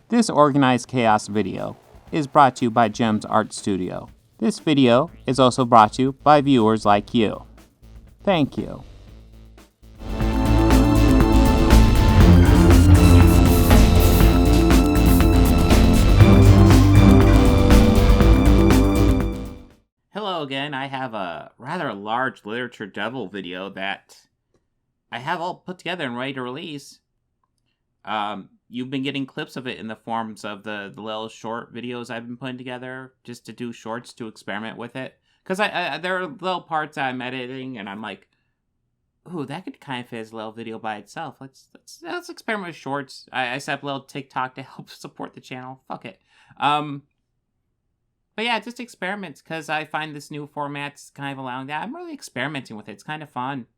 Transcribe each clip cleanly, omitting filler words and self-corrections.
This Organized Chaos video is brought to you by Gems Art Studio. This video is also brought to you by viewers like you. Thank you. Hello again. I have a rather large literature devil video that I have all put together and ready to release. You've been getting clips of it in the forms of the little short videos I've been putting together just to do shorts to experiment with it. Because there are little parts I'm editing and I'm like, ooh, that could kind of fit as a little video by itself. Let's experiment with shorts. I set up a little TikTok to help support the channel. Fuck it. But yeah, just experiments because I find this new format's kind of allowing that. I'm really experimenting with it. It's kind of fun.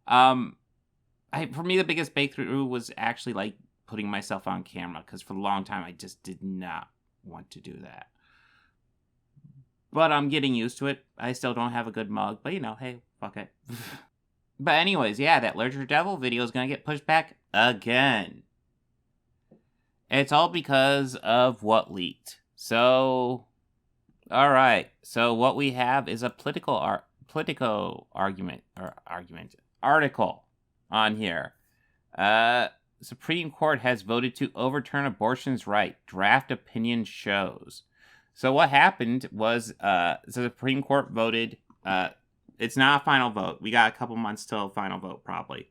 For me, the biggest breakthrough was actually like putting myself on camera because for a long time I just did not want to do that. But I'm getting used to it. I still don't have a good mug, but you know, hey, fuck it. But anyways, yeah, that Literature Devil video is going to get pushed back again. It's all because of what leaked. So, alright. So what we have is a article on here. Supreme Court has voted to overturn abortion's right. Draft opinion shows. So what happened was the Supreme Court voted. It's not a final vote. We got a couple months till a final vote, probably.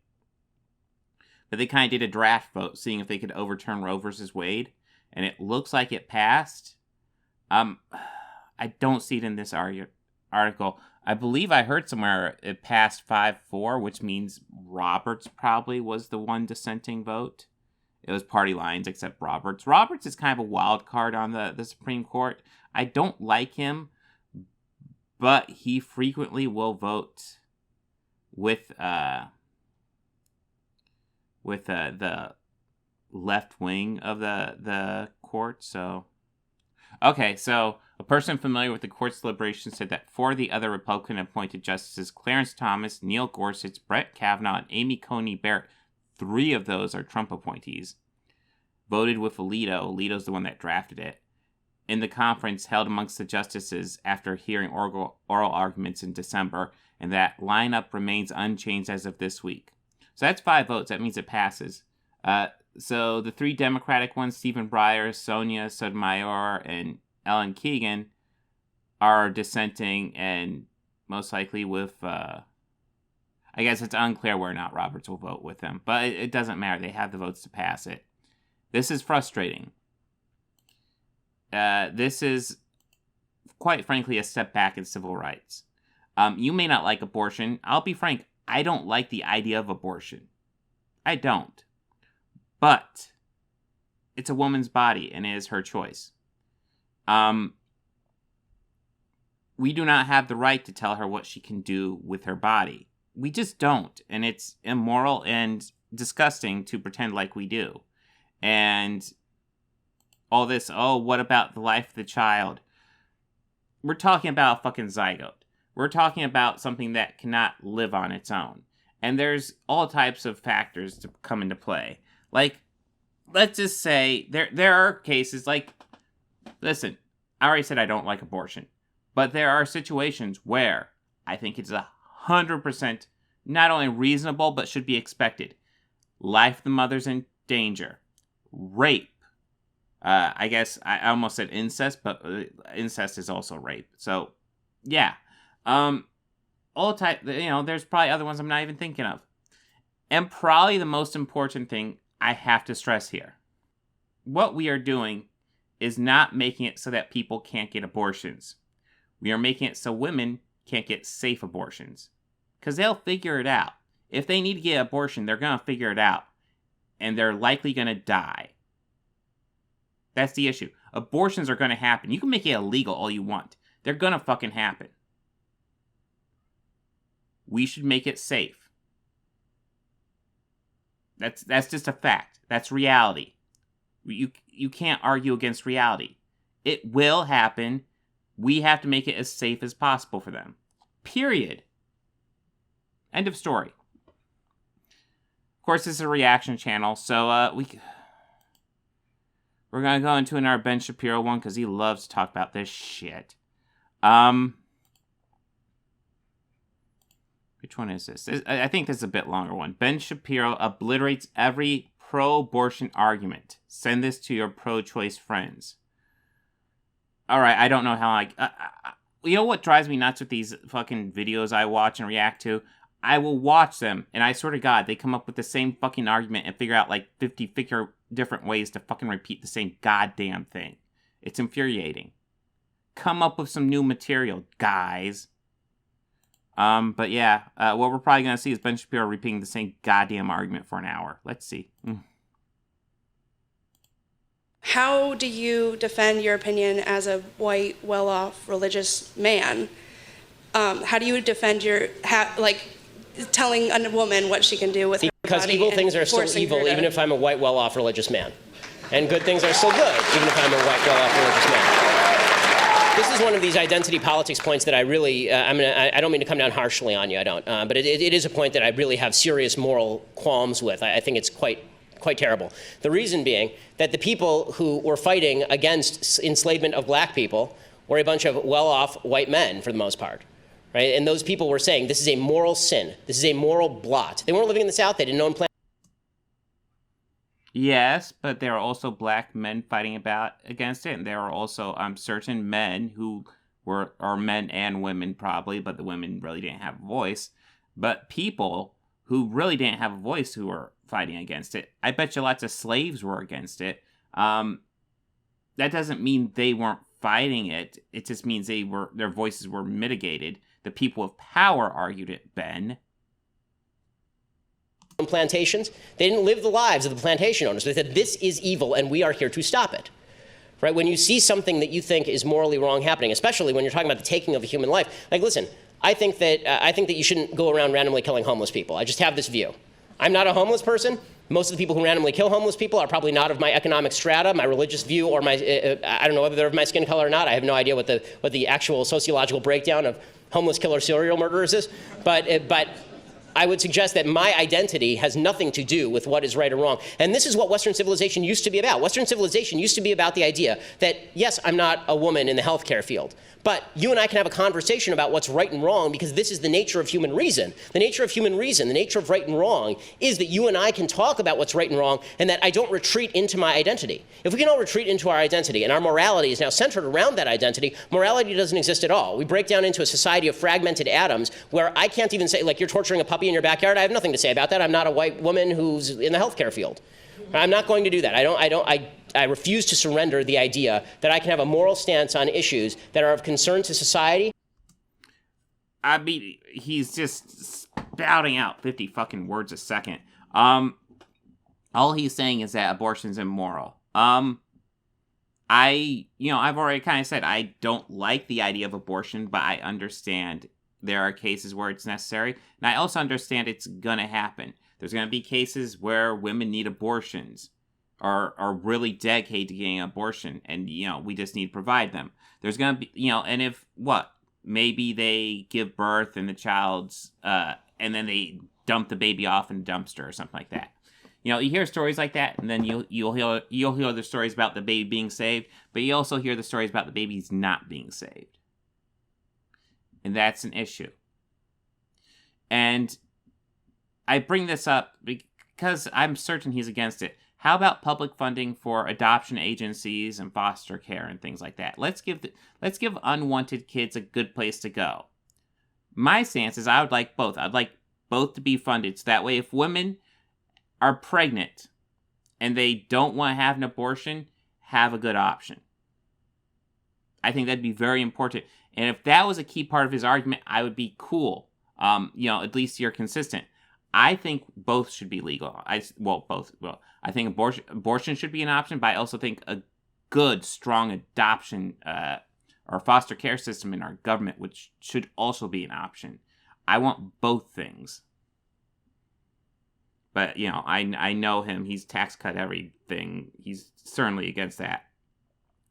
But they kind of did a draft vote, seeing if they could overturn Roe versus Wade. And it looks like it passed. I don't see it in this article. I believe I heard somewhere it passed 5-4, which means Roberts probably was the one dissenting vote. It was party lines except Roberts. Roberts is kind of a wild card on the Supreme Court. I don't like him, but he frequently will vote with the left wing of the court. So, okay, so a person familiar with the court's deliberations said that 4 of the other Republican-appointed justices, Clarence Thomas, Neil Gorsuch, Brett Kavanaugh, and Amy Coney Barrett, 3 of those are Trump appointees, voted with Alito. Alito's the one that drafted it. In the conference held amongst the justices after hearing oral arguments in December, and that lineup remains unchanged as of this week. So that's 5 votes. That means it passes. So the 3 Democratic ones, Stephen Breyer, Sonia Sotomayor, and Ellen Keegan, are dissenting, and most likely with, I guess it's unclear where or not Roberts will vote with them, but it doesn't matter. They have the votes to pass it. This is frustrating. This is, quite frankly, a step back in civil rights. You may not like abortion. I'll be frank, I don't like the idea of abortion. I don't. But it's a woman's body, and it is her choice. We do not have the right to tell her what she can do with her body. We just don't. And it's immoral and disgusting to pretend like we do. And all this, oh, what about the life of the child? We're talking about a fucking zygote. We're talking about something that cannot live on its own. And there's all types of factors to come into play. Like, let's just say there are cases like, listen, I already said I don't like abortion, but there are situations where I think it's 100% not only reasonable, but should be expected. Life of the mother's in danger. Rape. I guess I almost said incest, but incest is also rape. So, yeah. All type, there's probably other ones I'm not even thinking of. And probably the most important thing I have to stress here. What we are doing is not making it so that people can't get abortions. We are making it so women can't get safe abortions. Because they'll figure it out. If they need to get an abortion, they're going to figure it out. And they're likely going to die. That's the issue. Abortions are going to happen. You can make it illegal all you want. They're going to fucking happen. We should make it safe. That's just a fact. That's reality. You can't argue against reality. It will happen. We have to make it as safe as possible for them. Period. End of story. Of course, this is a reaction channel, so we're We're going to go into another Ben Shapiro one because he loves to talk about this shit. Which one is this? I think this is a bit longer one. Ben Shapiro obliterates every pro-abortion argument. Send this to your pro-choice friends. All right, I don't know how you know what drives me nuts with these fucking videos I watch and react to? I will watch them, and I swear to God, they come up with the same fucking argument and figure out like 50 different ways to fucking repeat the same goddamn thing. It's infuriating. Come up with some new material, guys. But yeah, what we're probably going to see is Ben Shapiro repeating the same goddamn argument for an hour. Let's see. How do you defend your opinion as a white, well-off, religious man? How do you defend your, telling a woman what she can do with her body? Because evil things are still evil, even if I'm a white, well-off, religious man. And good things are still good, even if I'm a white, well-off, religious man. This is one of these identity politics points that I really, I don't mean to come down harshly on you, I don't. But it is a point that I really have serious moral qualms with. I think it's quite terrible. The reason being that the people who were fighting against enslavement of black people were a bunch of well-off white men, for the most part. Right? And those people were saying, this is a moral sin. This is a moral blot. They weren't living in the South. They didn't own plantations. Yes, but there are also black men fighting against it. And there are also certain men who are men and women probably, but the women really didn't have a voice. But people who really didn't have a voice who were fighting against it. I bet you lots of slaves were against it. That doesn't mean they weren't fighting it. It just means their voices were mitigated. The people of power argued it, Ben. Plantations. They didn't live the lives of the plantation owners. They said, this is evil, and we are here to stop it. Right? When you see something that you think is morally wrong happening, especially when you're talking about the taking of a human life, like, listen, I think that you shouldn't go around randomly killing homeless people. I just have this view. I'm not a homeless person. Most of the people who randomly kill homeless people are probably not of my economic strata, my religious view, or my, I don't know whether they're of my skin color or not. I have no idea what the actual sociological breakdown of homeless killer serial murderers is. But I would suggest that my identity has nothing to do with what is right or wrong. And this is what Western civilization used to be about. Western civilization used to be about the idea that, yes, I'm not a woman in the healthcare field, but you and I can have a conversation about what's right and wrong because this is the nature of human reason. The nature of human reason, the nature of right and wrong, is that you and I can talk about what's right and wrong and that I don't retreat into my identity. If we can all retreat into our identity and our morality is now centered around that identity, morality doesn't exist at all. We break down into a society of fragmented atoms where I can't even say, like, you're torturing a puppy in your backyard. I have nothing to say about that. I'm not a white woman who's in the healthcare field. I'm not going to do that. I refuse to surrender the idea that I can have a moral stance on issues that are of concern to society. I mean, he's just spouting out 50 fucking words a second. All he's saying is that abortion's immoral. I've already kind of said I don't like the idea of abortion, but I understand there are cases where it's necessary. And I also understand it's going to happen. There's going to be cases where women need abortions or are really dedicated to getting an abortion. And, we just need to provide them. There's going to be, and if, maybe they give birth and the child's, and then they dump the baby off in a dumpster or something like that. You hear stories like that, and then you'll hear the stories about the baby being saved, but you also hear the stories about the babies not being saved. And that's an issue. And I bring this up because I'm certain he's against it. How about public funding for adoption agencies and foster care and things like that? Let's give unwanted kids a good place to go. My stance is I would like both. I'd like both to be funded so that way if women are pregnant and they don't want to have an abortion, have a good option. I think that'd be very important. And if that was a key part of his argument, I would be cool. At least you're consistent. I think both should be legal. I think abortion should be an option, but I also think a good, strong adoption or foster care system in our government, which should also be an option. I want both things. But, I know him. He's tax cut everything. He's certainly against that.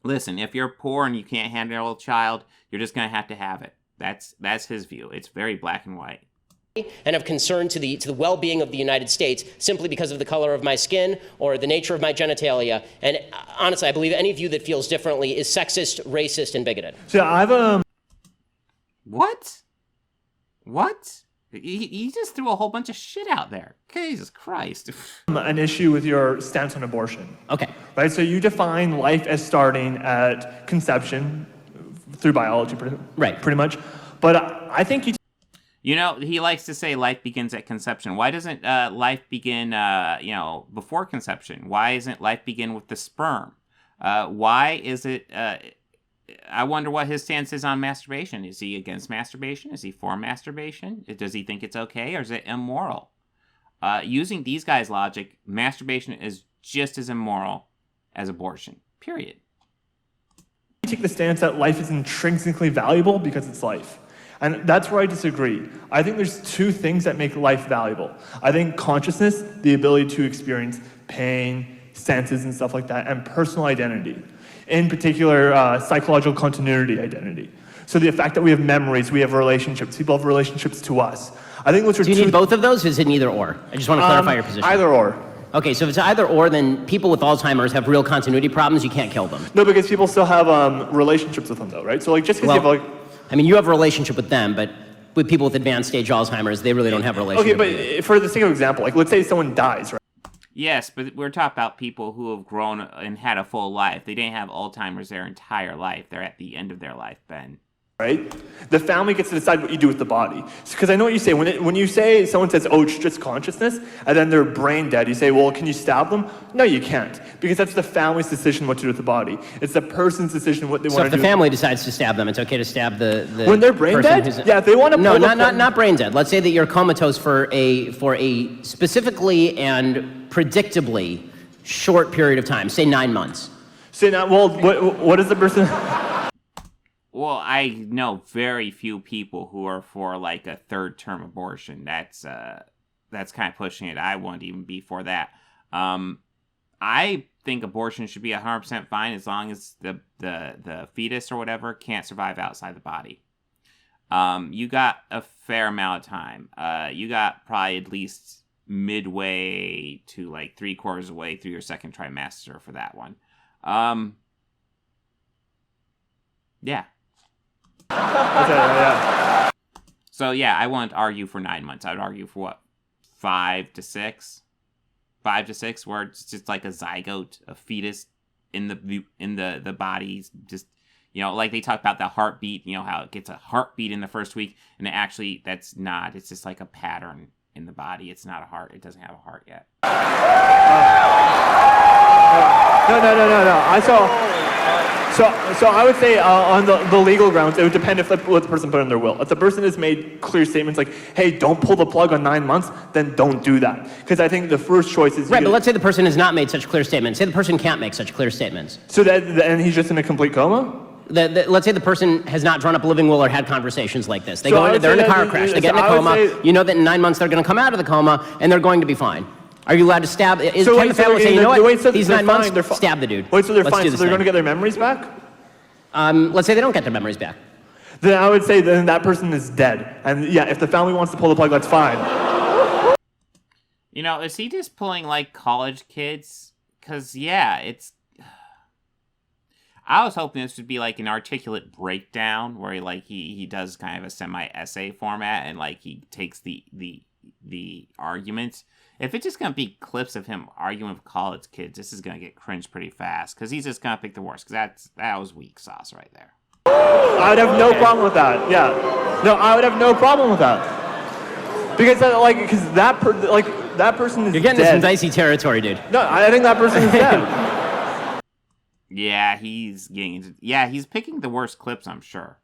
Listen, if you're poor and you can't handle a child, you're just going to have it. That's his view. It's very black and white. and of concern to the well-being of the United States simply because of the color of my skin or the nature of my genitalia. And honestly, I believe any view that feels differently is sexist, racist, and bigoted. So I've What? He just threw a whole bunch of shit out there. Jesus Christ. an issue with your stance on abortion. Okay. Right? So you define life as starting at conception through biology, pretty much. But I think you... You know, he likes to say life begins at conception. Why doesn't life begin, before conception? Why isn't life begin with the sperm? Why is it... I wonder what his stance is on masturbation. Is he against masturbation? Is he for masturbation? Does he think it's okay, or is it immoral? Using these guys' logic, masturbation is just as immoral as abortion. Period. You take the stance that life is intrinsically valuable because it's life. And that's where I disagree. I think there's two things that make life valuable. I think consciousness, the ability to experience pain, senses, and stuff like that, and personal identity. In particular, psychological continuity identity. So the fact that we have memories, we have relationships, people have relationships to us. I think those are Do you need both of those, or is it an either or? I just want to clarify your position. Either or. Okay, so if it's either or, then people with Alzheimer's have real continuity problems. You can't kill them. No, because people still have relationships with them, though, right? So like just because you have I mean, you have a relationship with them, but with people with advanced stage Alzheimer's, they really don't have a relationship. Okay, but for the sake of example, like let's say someone dies, right? Yes, but we're talking about people who have grown and had a full life. They didn't have Alzheimer's their entire life. They're at the end of their life, Ben. Right? The family gets to decide what you do with the body. Because I know what you say. When you say, someone says, oh, it's just consciousness, and then they're brain dead, you say, well, can you stab them? No, you can't. Because that's the family's decision what to do with the body. It's the person's decision what they want to do. So if the family decides to stab them, it's okay to stab the when they're brain dead? Yeah, if they want to No, not brain dead. Let's say that you're comatose for a specifically and predictably short period of time, say 9 months. Say now, well, what is the person... Well, I know very few people who are for like a third-term abortion. That's kind of pushing it. I wouldn't even be for that. I think abortion should be 100% fine as long as the fetus or whatever can't survive outside the body. You got a fair amount of time. You got probably at least midway to like 3/4 of the way through your second trimester for that one. Yeah. yeah. So yeah, I wouldn't argue for 9 months. I would argue for what, 5 to 6, 5 to 6, where it's just like a zygote, a fetus in the body. Just like they talk about the heartbeat. How it gets a heartbeat in the first week, and actually that's not. It's just like a pattern in the body. It's not a heart. It doesn't have a heart yet. No. So I would say on the legal grounds, it would depend what the person put in their will. If the person has made clear statements like, hey, don't pull the plug on 9 months, then don't do that. Because I think the first choice is... Right, but let's say the person has not made such clear statements. Say the person can't make such clear statements. So and he's just in a complete coma? Let's say the person has not drawn up a living will or had conversations like this. They're in a car crash, they get in a coma, you know that in 9 months they're going to come out of the coma, and they're going to be fine. Are you allowed to stab? Can the family say, you know what, these 9 months, stab the dude. Wait, so they're fine, so they're going to get their memories back? Let's say they don't get their memories back. Then I would say then that person is dead. And yeah, if the family wants to pull the plug, that's fine. Is he just pulling like college kids? Because yeah, it's... I was hoping this would be like an articulate breakdown where he does kind of a semi-essay format and like he takes the arguments. If it's just going to be clips of him arguing with college kids, this is going to get cringe pretty fast because he's just going to pick the worst because that was weak sauce right there. I would have no problem with that. Yeah. No, I would have no problem with that. Because that person is dead. You're getting into some dicey territory, dude. No, I think that person is dead. Yeah, he's picking the worst clips, I'm sure.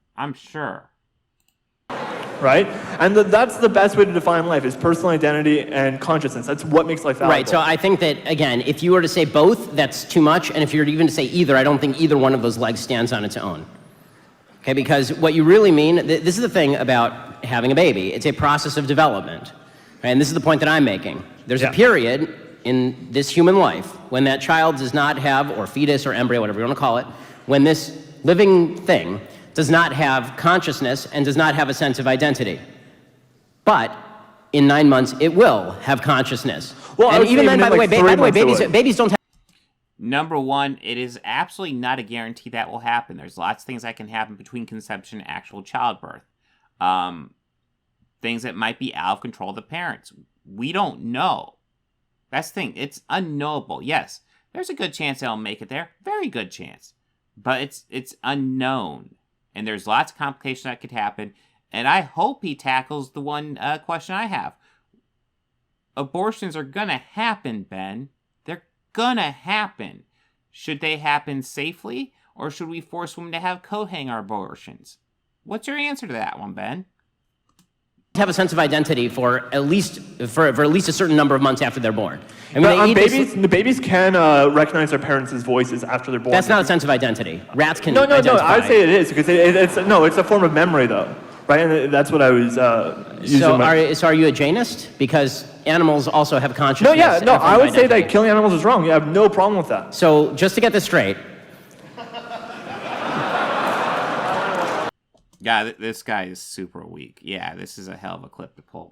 Right? And that's the best way to define life is personal identity and consciousness. That's what makes life valuable. Right, so I think that, again, if you were to say both, that's too much. And if you were even to say either, I don't think either one of those legs stands on its own. Okay, because what you really mean, this is the thing about having a baby. It's a process of development. Right? And this is the point that I'm making. There's a period in this human life when that child does not have, or fetus or embryo, whatever you want to call it, when this living thing does not have consciousness and does not have a sense of identity. But in 9 months, it will have consciousness. Well, and even then, by the way, babies don't have. Number one, it is absolutely not a guarantee that will happen. There's lots of things that can happen between conception and actual childbirth. Things that might be out of control of the parents. We don't know. That's the thing. It's unknowable. Yes, there's a good chance they'll make it there. Very good chance. But it's unknown. And there's lots of complications that could happen. And I hope he tackles the one question I have. Abortions are going to happen, Ben. They're going to happen. Should they happen safely? Or should we force women to have coat-hanger abortions? What's your answer to that one, Ben? Have a sense of identity for at least a certain number of months after they're born. I mean, the babies can recognize their parents' voices after they're born. That's not a sense of identity. Rats can. No. Identify. I would say it is because it's a form of memory though, right? And that's what I was using. So are you a Janist? Because animals also have consciousness. No. I would say that killing animals is wrong. You have no problem with that. So just to get this straight. Yeah, this guy is super weak. Yeah, this is a hell of a clip to pull.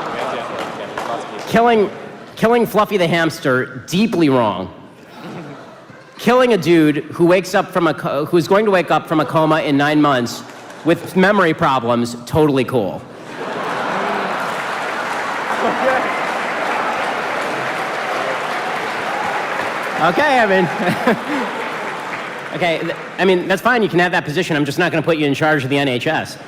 Killing Fluffy the hamster, deeply wrong. Killing a dude who's going to wake up from a coma in 9 months with memory problems, totally cool. Okay, I mean, that's fine. You can have that position. I'm just not going to put you in charge of the NHS.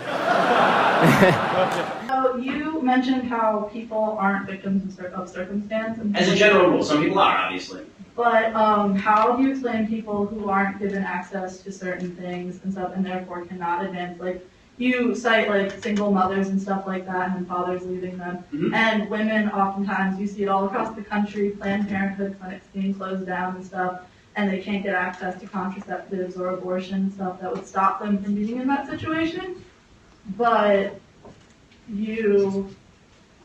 So you mentioned how people aren't victims of circumstance. As a general rule, some people are, obviously. But how do you explain people who aren't given access to certain things and stuff, and therefore cannot advance? Like, you cite like single mothers and stuff like that, and then fathers leaving them. Mm-hmm. And women, oftentimes, you see it all across the country, Planned Parenthood clinics being closed down and stuff, and they can't get access to contraceptives or abortion and stuff that would stop them from being in that situation. But you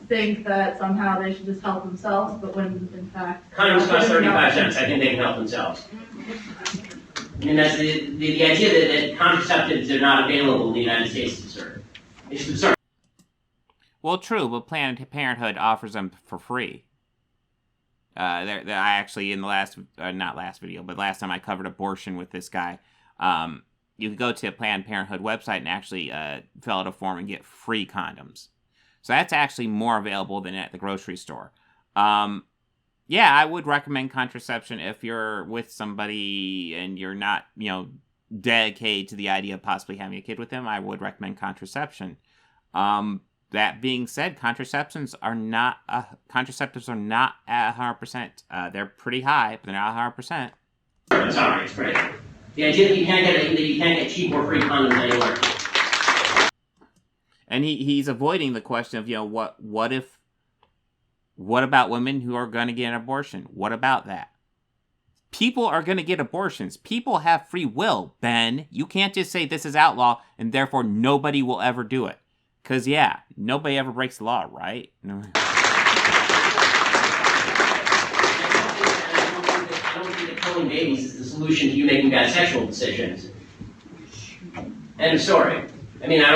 think that somehow they should just help themselves, but when in fact... Condoms cost 35 cents. I think they can help themselves. And that's the idea that contraceptives are not available in the United States is absurd. It's absurd. Well, true, but Planned Parenthood offers them for free. I actually, in the last time I covered abortion with this guy, you could go to a Planned Parenthood website and actually fill out a form and get free condoms. So that's actually more available than at the grocery store. Yeah, I would recommend contraception if you're with somebody and you're not, dedicated to the idea of possibly having a kid with them. I would recommend contraception. That being said, contraceptives are not at 100%. They're pretty high, but they're not 100%. Sorry, it's great. The idea that you can't get cheap or free condoms anywhere. And he's avoiding the question of, what about women who are going to get an abortion? What about that? People are going to get abortions. People have free will, Ben. You can't just say this is outlaw and therefore nobody will ever do it. Because, nobody ever breaks the law, right? No. I don't think that killing babies is the solution to you making bad sexual decisions. End of story. I mean, I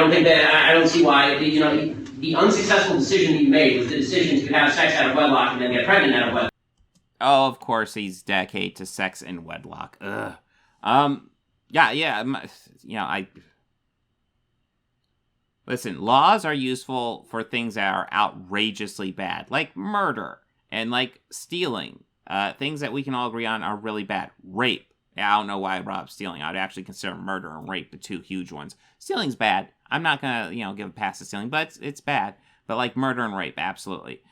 don't see why, the unsuccessful decision that you made was the decision to have sex out of wedlock and then get pregnant out of wedlock. Oh, of course he's dedicated to sex in wedlock. Ugh. Listen, laws are useful for things that are outrageously bad, like murder and like stealing. Things that we can all agree on are really bad. Rape. Yeah, I don't know why I brought up stealing. I'd actually consider murder and rape the two huge ones. Stealing's bad. I'm not gonna, give a pass to stealing, but it's bad. But like murder and rape, absolutely.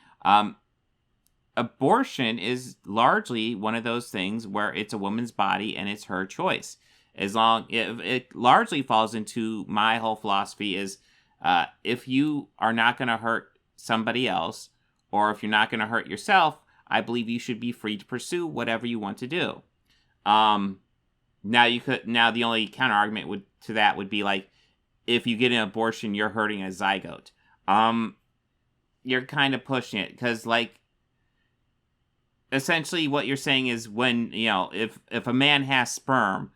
Abortion is largely one of those things where it's a woman's body and it's her choice. It largely falls into my whole philosophy is if you are not going to hurt somebody else, or if you're not going to hurt yourself, I believe you should be free to pursue whatever you want to do. Now the only counter argument to that would be like, if you get an abortion, you're hurting a zygote. You're kind of pushing it because essentially what you're saying is when, if a man has sperm,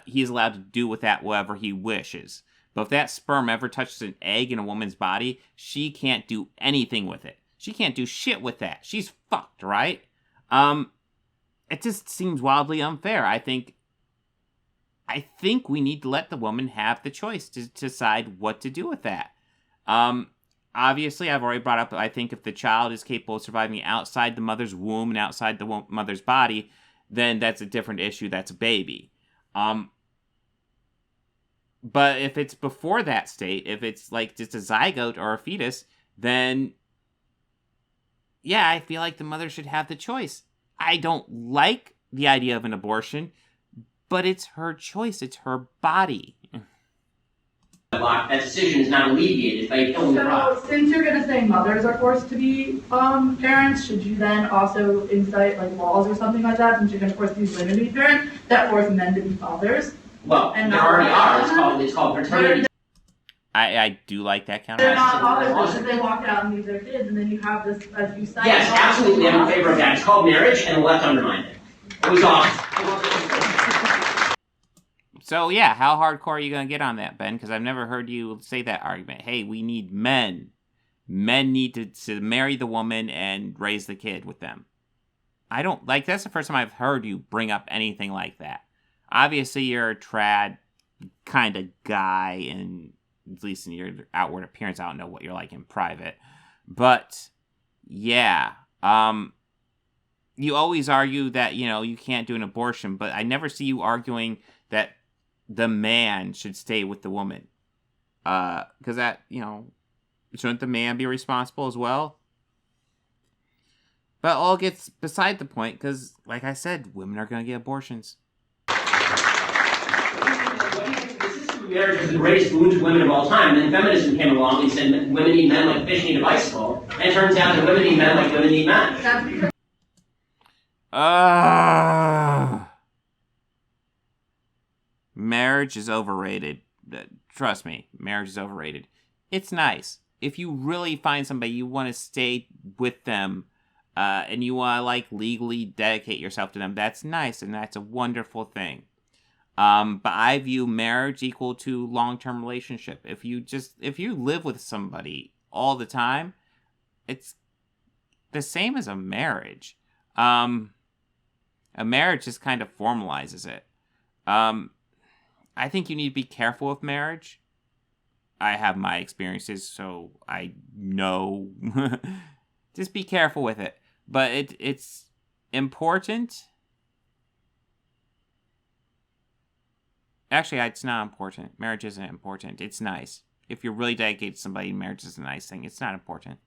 he's allowed to do with that whatever he wishes. But if that sperm ever touches an egg in a woman's body, she can't do anything with it. She can't do shit with that. She's fucked, right? It just seems wildly unfair. I think we need to let the woman have the choice to decide what to do with that. Obviously, I've already brought up, I think if the child is capable of surviving outside the mother's womb and outside the mother's body, then that's a different issue. That's a baby. But if it's before that state, if it's like just a zygote or a fetus, then yeah, I feel like the mother should have the choice. I don't like the idea of an abortion, but it's her choice. It's her body. That decision is not alleviated by killing the product. So, since you're going to say mothers are forced to be parents, should you then also incite like laws or something like that, since you're going to force these women to be parents, that force men to be fathers? Well, and there already are. It's called paternity. I do like that counter. They're not fathers because they walk out and leave their kids, and then you have this, as you cite. Yes, absolutely, I'm in favor of that. It's called marriage, and the left undermined it. It was awesome. So yeah, how hardcore are you going to get on that, Ben? Because I've never heard you say that argument. Hey, we need men. Men need to marry the woman and raise the kid with them. I don't, like, that's the first time I've heard you bring up anything like that. Obviously, you're a trad kind of guy, and at least in your outward appearance, I don't know what you're like in private. But, yeah. You always argue that, you can't do an abortion, but I never see you arguing that the man should stay with the woman. Because that, shouldn't the man be responsible as well? But all gets beside the point, because, like I said, women are going to get abortions. Marriage was the greatest boon to women of all time, and then feminism came along and said women need men like fish need a bicycle, and it turns out that women need men like women need men. Marriage is overrated. Trust me, marriage is overrated. It's nice. If you really find somebody, you want to stay with them, and you want to, like, legally dedicate yourself to them, that's nice, and that's a wonderful thing. But I view marriage equal to long-term relationship. If you live with somebody all the time, it's the same as a marriage. A marriage just kind of formalizes it. I think you need to be careful with marriage. I have my experiences, so I know. Just be careful with it. But it's important. Actually, it's not important. Marriage isn't important. It's nice. If you're really dedicated to somebody, marriage is a nice thing. It's not important.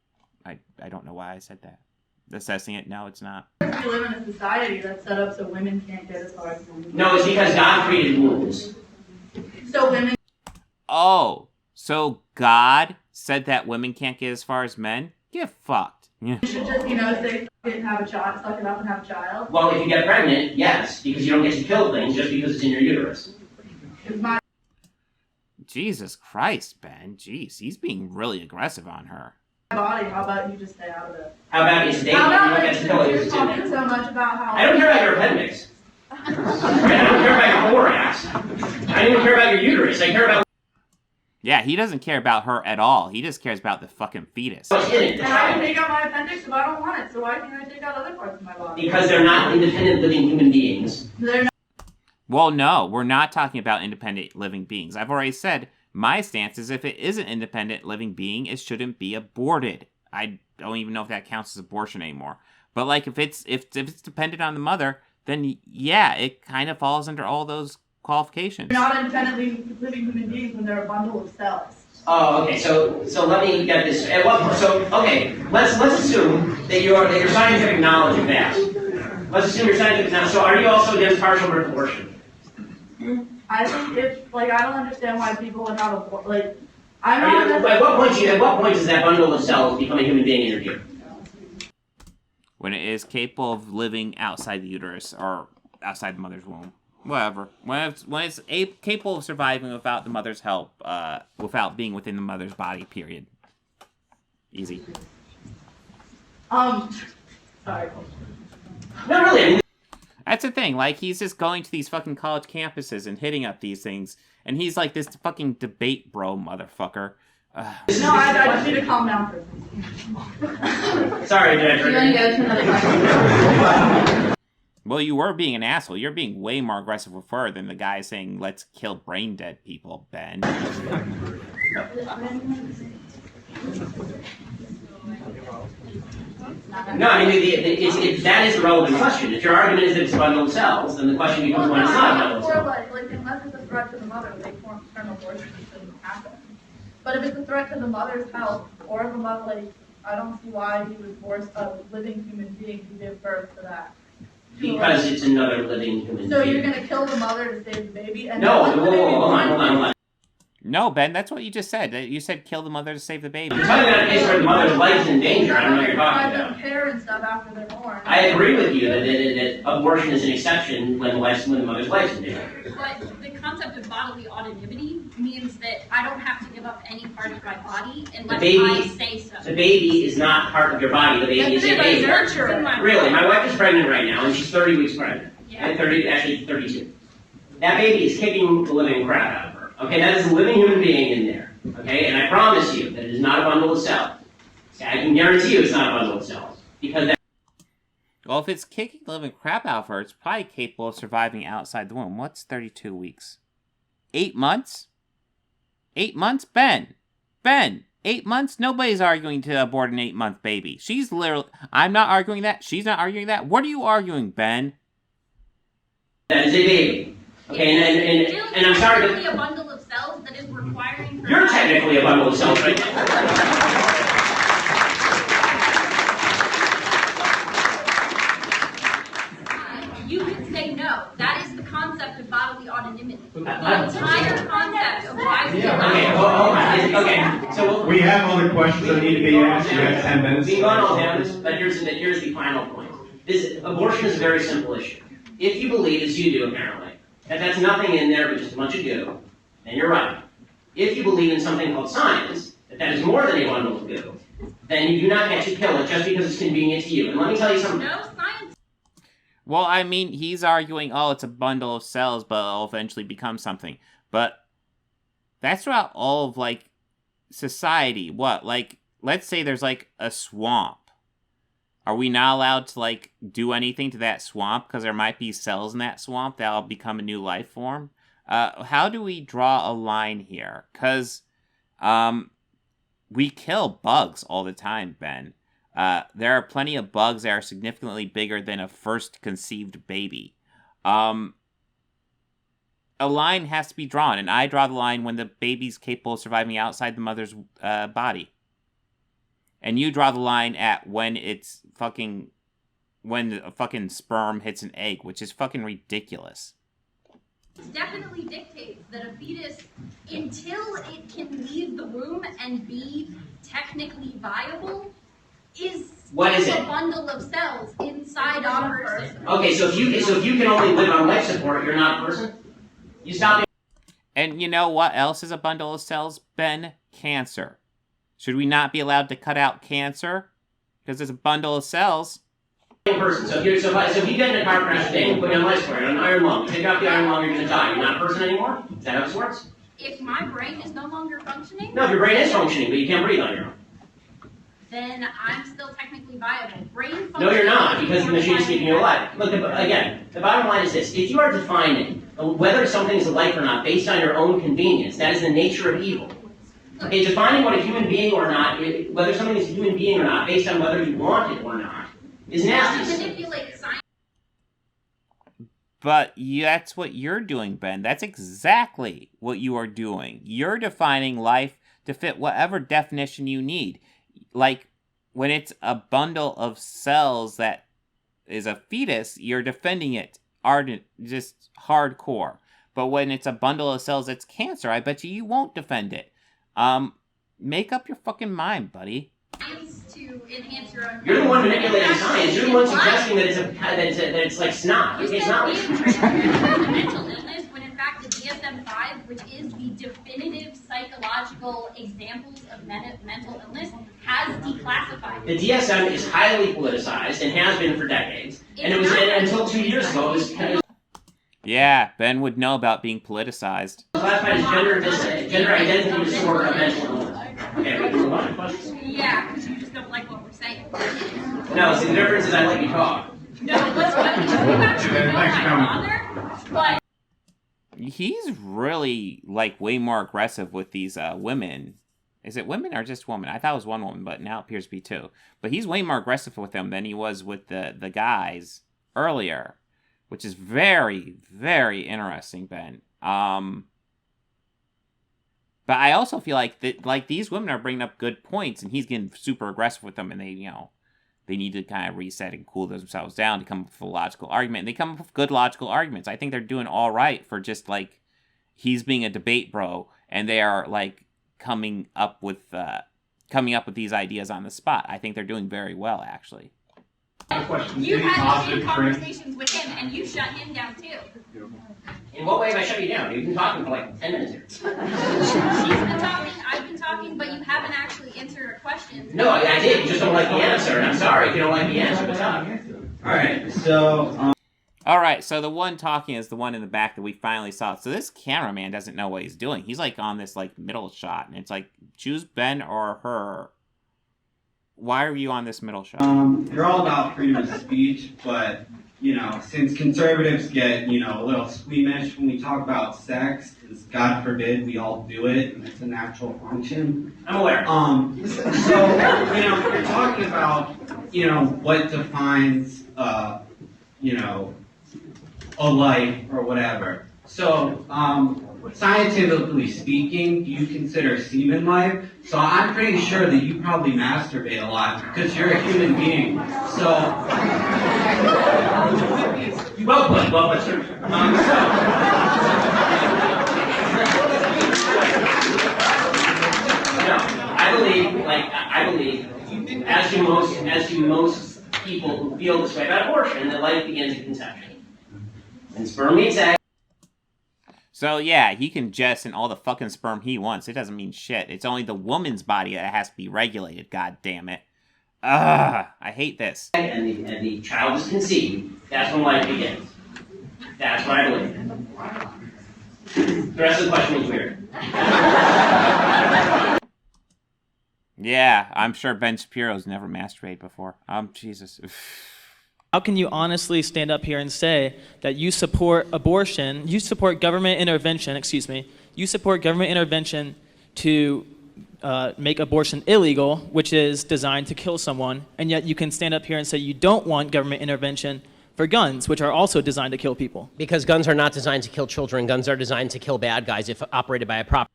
I don't know why I said that. Assessing it, no, it's not. We live in a society that's set up so women can't get as far as women. No, it's because God created wombs. So women. Oh, so God said that women can't get as far as men? Get fucked. Yeah. You should just, say suck it and have a child, suck it up and have a child. Well, if you get pregnant, yes, because you don't get to kill things just because it's in your uterus. Jesus Christ, Ben. Jeez, he's being really aggressive on her. Body, how about you just stay out of it? How about you stay out of it? You're talking so much about how... I don't care about your appendix. I don't care about your thorax. I don't even care about your uterus. I care about... Yeah, he doesn't care about her at all. He just cares about the fucking fetus. What's in it? And I can take out my appendix if I don't want it, so why can't I take out other parts of my body? Because they're not independent living human beings. They're not. Well, no, we're not talking about independent living beings. I've already said my stance is if it is an independent living being, it shouldn't be aborted. I don't even know if that counts as abortion anymore. But like if it's dependent on the mother, then yeah, it kind of falls under all those qualifications. They're not independently living human beings when they're a bundle of cells. Oh, okay. So let me get this. At what point? So okay, let's assume that your scientific knowledge of that. Let's assume your scientific knowledge. So are you also against partial birth abortion? I think I don't understand why people would have a At what point does that bundle of cells become a human being in your view? When it is capable of living outside the uterus or outside the mother's womb, whatever. When it's capable of surviving without the mother's help, without being within the mother's body. Period. Easy. Sorry. Not really. I mean, that's the thing, like, he's just going to these fucking college campuses and hitting up these things, and he's like this fucking debate bro motherfucker, No, I just need to calm down for a second. Sorry, did I You want to go to another question? Well, you were being an asshole. You're being way more aggressive with her than the guy saying, let's kill brain dead people, Ben. No, I mean, that is the relevant question. If your argument is that it's a bundle of cells, then the question becomes when it's not a bundle of cells. Like, unless it's a threat to the mother, they form term abortion, it shouldn't happen. But if it's a threat to the mother's health, or the mother, like, I don't see why he would force a living human being to give birth to that. Because it's another living human being. So you're going to kill the mother to save the baby? And No, let the baby hold on. No, Ben, that's what you just said. You said kill the mother to save the baby. You're talking about a case where the mother's life is in danger. I don't know what you're talking Them about. care and stuff after they're born. I agree with you that abortion is an exception when the mother's life is in danger. But the concept of bodily autonomy means that I don't have to give up any part of my body unless I say so. The baby is not part of your body. The baby is a baby. Really, my wife is pregnant right now, and she's 30 weeks pregnant. Yeah. Actually 32. That baby is kicking the living crap out of her. Okay, that is a living human being in there. Okay, and I promise you that it is not a bundle of cells. I can guarantee you it's not a bundle of cells. Because that. Well, if it's kicking the living crap out of her, it's probably capable of surviving outside the womb. What's 32 weeks? 8 months? 8 months? Ben! 8 months? Nobody's arguing to abort an 8-month baby. She's literally... I'm not arguing that. She's not arguing that. What are you arguing, Ben? That is a baby. Okay, and I'm sorry, but... a bundle of cells that is requiring... You're technically a bundle of cells right now. You could say no. That is the concept of bodily autonomy. The entire concept of why we allow... Okay, so... We have other questions that need to be asked. You have 10 minutes. We've gone all down this, but here's the final point. Abortion is a very simple issue. If you believe, as you do apparently, that that's nothing in there but just a bunch of goo, then you're right. If you believe in something called science, that is more than a bundle of goo, then you do not get to kill it just because it's convenient to you. And let me tell you something. No science. Well, I mean, he's arguing, oh, it's a bundle of cells, but it'll eventually become something. But that's throughout all of, like, society. What? Like, let's say there's, like, a swamp. Are we not allowed to, like, do anything to that swamp because there might be cells in that swamp that'll become a new life form? How do we draw a line here? Because we kill bugs all the time, Ben. There are plenty of bugs that are significantly bigger than a first conceived baby. A line has to be drawn, and I draw the line when the baby's capable of surviving outside the mother's body. And you draw the line at when it's when a fucking sperm hits an egg, which is fucking ridiculous. It definitely dictates that a fetus, until it can leave the womb and be technically viable, is a bundle of cells inside a person. Okay, so if you can only live on life support, you're not a person? You stop. And you know what else is a bundle of cells, Ben? Cancer. Should we not be allowed to cut out cancer? Because it's a bundle of cells. Person. So if you get in a car crash today and put you on life support, an iron lung, you take out the iron lung, you're going to die. You're not a person anymore? Is that how this works? If my brain is no longer functioning? No, if your brain is functioning, but you can't breathe on your own. Then I'm still technically viable. Brain function. No, you're not, because the machine is keeping you alive. Look, again, the bottom line is this. If you are defining whether something is a life or not based on your own convenience, that is the nature of evil. Okay, defining what a human being or not, whether something is a human being or not, based on whether you want it or not, is nasty. Manipulate science. But that's what you're doing, Ben. That's exactly what you are doing. You're defining life to fit whatever definition you need. Like, when it's a bundle of cells that is a fetus, you're defending it ardent, just hardcore. But when it's a bundle of cells that's cancer, I bet you won't defend it. Make up your fucking mind, buddy. To enhance your own. You're the one manipulating science. You're the one suggesting that it's like snot. You it's not like mental illness when in fact the DSM-5, which is the definitive psychological examples of mental illness, has declassified it. The DSM is highly politicized and has been for decades. And it was until 2 years ago. It was Yeah, Ben would know about being politicized. classified as gender identity disorder of mental illness. No, see, the difference is I let you talk. No, let's go. You actually know my father, but He's really like way more aggressive with these women. Is it women or just women? I thought it was one woman, but now it appears to be two. But he's way more aggressive with them than he was with the guys earlier, which is very, very interesting, Ben. But I also feel like that, like these women are bringing up good points, and he's getting super aggressive with them, and they need to kind of reset and cool themselves down to come up with a logical argument. And they come up with good logical arguments. I think they're doing all right for just like he's being a debate bro, and they are like coming up with these ideas on the spot. I think they're doing very well, actually. you had the same conversations with him, and you shut him down too. In what way have I shut you down? You've been talking for like 10 minutes here. She's been talking, I've been talking, but you haven't actually answered her questions. No, I did. You just don't like the answer, and I'm sorry if you don't like the answer. What's up? Alright, so, All right, so the one talking is the one in the back that we finally saw. So this cameraman doesn't know what he's doing. He's like on this like middle shot, and it's like choose Ben or her. Why are you on this middle shot? you're all about freedom of speech, but, since conservatives get, a little squeamish when we talk about sex, because God forbid we all do it, and it's a natural function. I'm aware. So, you're talking about, what defines, a life or whatever. So, scientifically speaking, do you consider semen life? So I'm pretty sure that you probably masturbate a lot because you're a human being. So, Well put, sir. I believe, as do most people who feel this way about abortion, that life begins at conception. And sperm meets egg. So yeah, he can jettison all the fucking sperm he wants. It doesn't mean shit. It's only the woman's body that has to be regulated. God damn it! Ugh, I hate this. And the child is conceived. That's when life begins. That's what I believe. The rest of the question was weird. Yeah, I'm sure Ben Shapiro's never masturbated before. Jesus. How can you honestly stand up here and say that you support abortion, you support government intervention, you support government intervention to make abortion illegal, which is designed to kill someone, and yet you can stand up here and say you don't want government intervention for guns, which are also designed to kill people? Because guns are not designed to kill children. Guns are designed to kill bad guys if operated by a proper...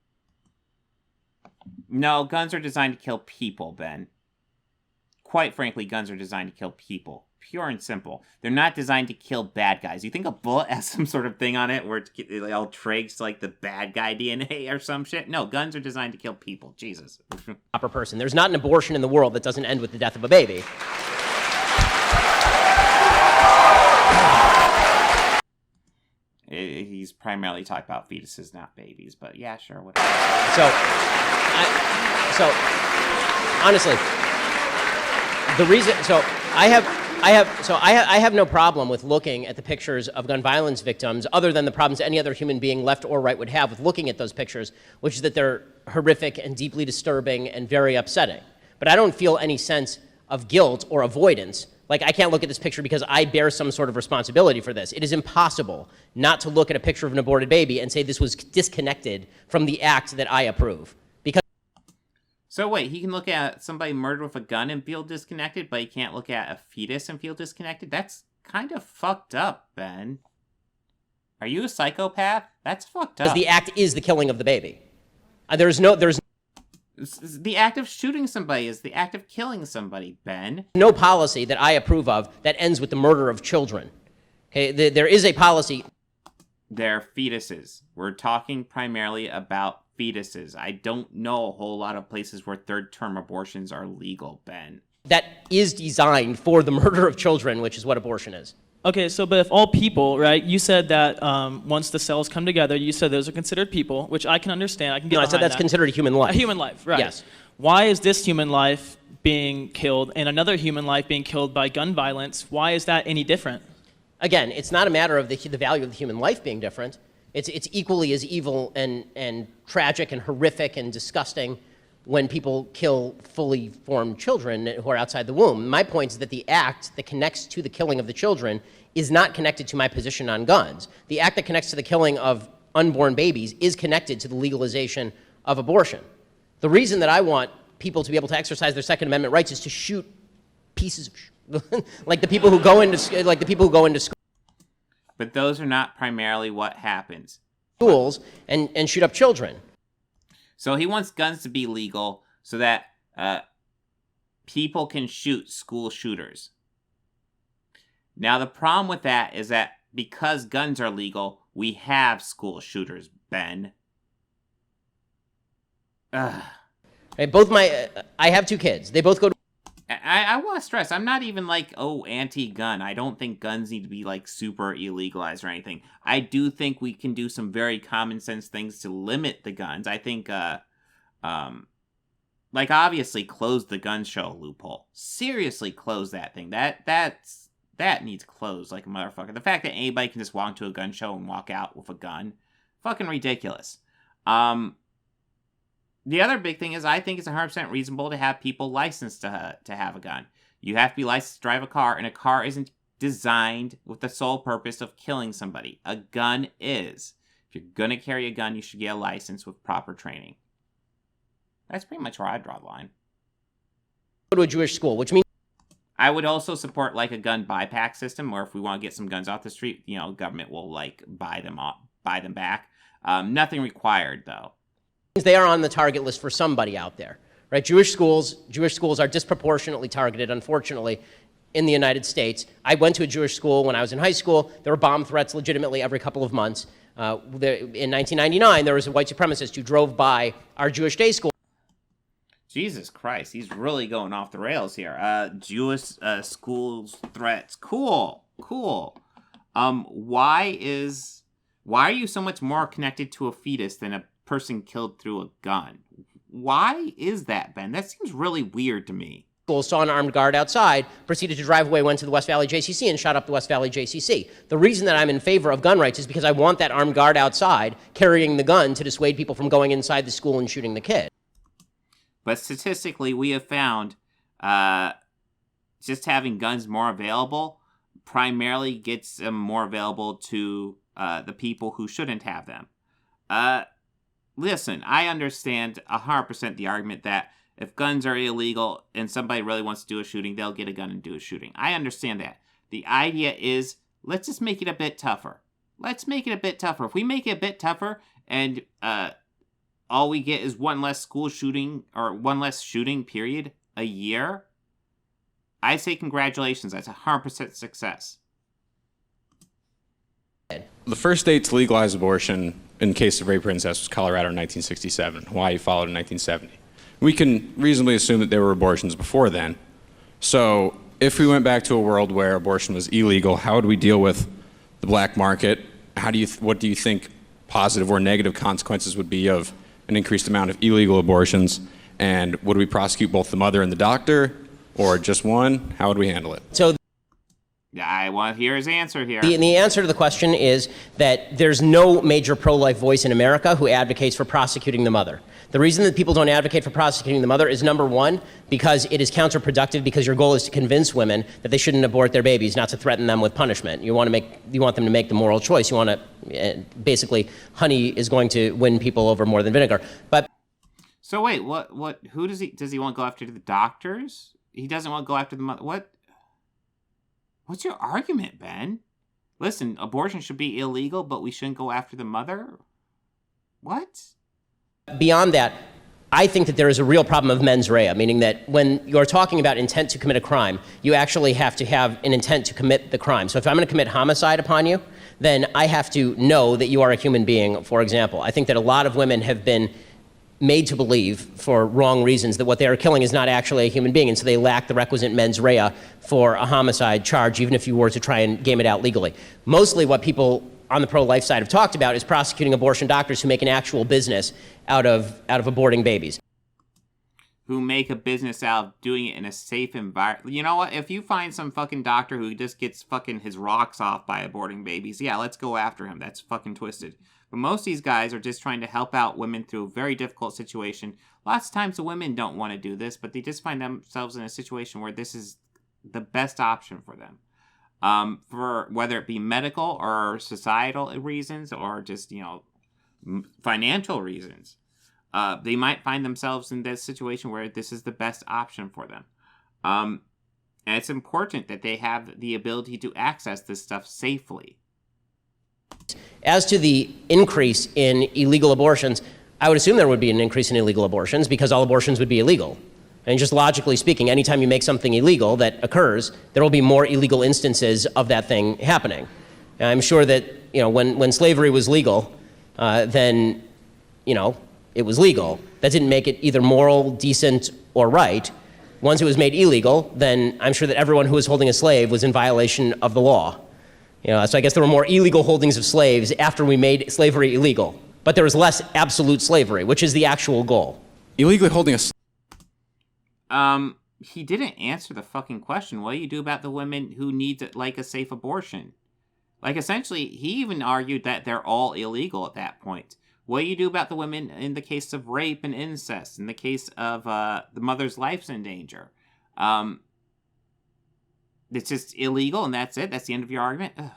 No, guns are designed to kill people, Ben. Quite frankly, guns are designed to kill people. Pure and simple. They're not designed to kill bad guys. You think a bullet has some sort of thing on it where it all trades like the bad guy DNA or some shit? No, guns are designed to kill people. Jesus. proper person. There's not an abortion in the world that doesn't end with the death of a baby. He's primarily talking about fetuses, not babies, but yeah, sure, whatever. Honestly, the reason, I have no problem with looking at the pictures of gun violence victims other than the problems any other human being, left or right, would have with looking at those pictures, which is that they're horrific and deeply disturbing and very upsetting. But I don't feel any sense of guilt or avoidance. Like, I can't look at this picture because I bear some sort of responsibility for this. It is impossible not to look at a picture of an aborted baby and say this was disconnected from the act that I approve. So wait, he can look at somebody murdered with a gun and feel disconnected, but he can't look at a fetus and feel disconnected? That's kind of fucked up, Ben. Are you a psychopath? That's fucked up. Because the act is the killing of the baby. The act of shooting somebody is the act of killing somebody, Ben. No policy that I approve of that ends with the murder of children. Okay, there is a policy. They're fetuses. We're talking primarily about fetuses. I don't know a whole lot of places where third-term abortions are legal, Ben. That is designed for the murder of children, which is what abortion is. Okay, so but if all people, right, you said that once the cells come together, you said those are considered people, which I can understand. I can get behind I said that's that. considered a human life. A human life, right. Yes. Why is this human life being killed and another human life being killed by gun violence? Why is that any different? Again, it's not a matter of the value of the human life being different. It's equally as evil and tragic and horrific and disgusting when people kill fully formed children who are outside the womb. My point is that the act that connects to the killing of the children is not connected to my position on guns. The act that connects to the killing of unborn babies is connected to the legalization of abortion. The reason that I want people to be able to exercise their Second Amendment rights is to shoot pieces of like the people who go into schools. But those are not primarily what happens. Schools and shoot up children. So he wants guns to be legal so that people can shoot school shooters. Now, the problem with that is that because guns are legal, we have school shooters, Ben. Ugh. Hey, I have 2 kids. They both go to... I want to stress, I'm not even like, anti-gun. I don't think guns need to be like super illegalized or anything. I do think we can do some very common sense things to limit the guns. I think, like obviously close the gun show loophole. Seriously close that thing. That needs closed like a motherfucker. The fact that anybody can just walk into a gun show and walk out with a gun, fucking ridiculous. The other big thing is I think it's 100% reasonable to have people licensed to have a gun. You have to be licensed to drive a car, and a car isn't designed with the sole purpose of killing somebody. A gun is. If you're going to carry a gun, you should get a license with proper training. That's pretty much where I draw the line. Go to a Jewish school, which means... I would also support like a gun buyback system, where if we want to get some guns off the street, government will like buy them back. Nothing required though. They are on the target list for somebody out there, right? Jewish schools are disproportionately targeted, unfortunately, in the United States. I went to a Jewish school when I was in high school. There were bomb threats legitimately every couple of months. In 1999, there was a white supremacist who drove by our Jewish day school. Jesus Christ, he's really going off the rails here. Jewish schools threats. Cool. Why are you so much more connected to a fetus than a person killed through a gun? Why is that, Ben? That seems really weird to me. Saw an armed guard outside, proceeded to drive away, went to the West Valley JCC and shot up the West Valley JCC. The reason that I'm in favor of gun rights is because I want that armed guard outside carrying the gun to dissuade people from going inside the school and shooting the kid. But statistically, we have found just having guns more available primarily gets them more available to the people who shouldn't have them. Listen, I understand 100% the argument that if guns are illegal and somebody really wants to do a shooting, they'll get a gun and do a shooting. I understand that. The idea is, let's just make it a bit tougher. If we make it a bit tougher and all we get is one less school shooting or one less shooting period a year, I say congratulations. That's 100% success. The first state to legalize abortion in case of rape or incest was Colorado in 1967. Hawaii followed in 1970. We can reasonably assume that there were abortions before then. So if we went back to a world where abortion was illegal, how would we deal with the black market? What do you think positive or negative consequences would be of an increased amount of illegal abortions? And would we prosecute both the mother and the doctor, or just one? How would we handle it? So I want to hear his answer here. The answer to the question is that there's no major pro-life voice in America who advocates for prosecuting the mother. The reason that people don't advocate for prosecuting the mother is, number one, because it is counterproductive, because your goal is to convince women that they shouldn't abort their babies, not to threaten them with punishment. You want them to make the moral choice. You want to, basically, honey is going to win people over more than vinegar. But so wait, who does he want to go after? The doctors? He doesn't want to go after the mother? What's your argument, Ben? Listen, abortion should be illegal, but we shouldn't go after the mother? What? Beyond that, I think that there is a real problem of mens rea, meaning that when you're talking about intent to commit a crime, you actually have to have an intent to commit the crime. So if I'm going to commit homicide upon you, then I have to know that you are a human being, for example. I think that a lot of women have been made to believe, for wrong reasons, that what they are killing is not actually a human being, and so they lack the requisite mens rea for a homicide charge, even if you were to try and game it out legally. Mostly what people on the pro-life side have talked about is prosecuting abortion doctors who make an actual business out of aborting babies. who make a business out of doing it in a safe environment. You know what? If you find some fucking doctor who just gets fucking his rocks off by aborting babies, yeah, let's go after him. That's fucking twisted. But most of these guys are just trying to help out women through a very difficult situation. Lots of times the women don't want to do this, but they just find themselves in a situation where this is the best option for them. For whether it be medical or societal reasons or just, financial reasons. They might find themselves in this situation where this is the best option for them. And it's important that they have the ability to access this stuff safely. As to the increase in illegal abortions, I would assume there would be an increase in illegal abortions because all abortions would be illegal. And just logically speaking, anytime you make something illegal that occurs, there will be more illegal instances of that thing happening. And I'm sure that, when slavery was legal, then, it was legal. That didn't make it either moral, decent, or right. Once it was made illegal, then I'm sure that everyone who was holding a slave was in violation of the law. So I guess there were more illegal holdings of slaves after we made slavery illegal. But there was less absolute slavery, which is the actual goal. Illegally holding a He didn't answer the fucking question. What do you do about the women who need, a safe abortion? Essentially, he even argued that they're all illegal at that point. What do you do about the women in the case of rape and incest, in the case of the mother's life's in danger? It's just illegal and that's it? That's the end of your argument? Ugh.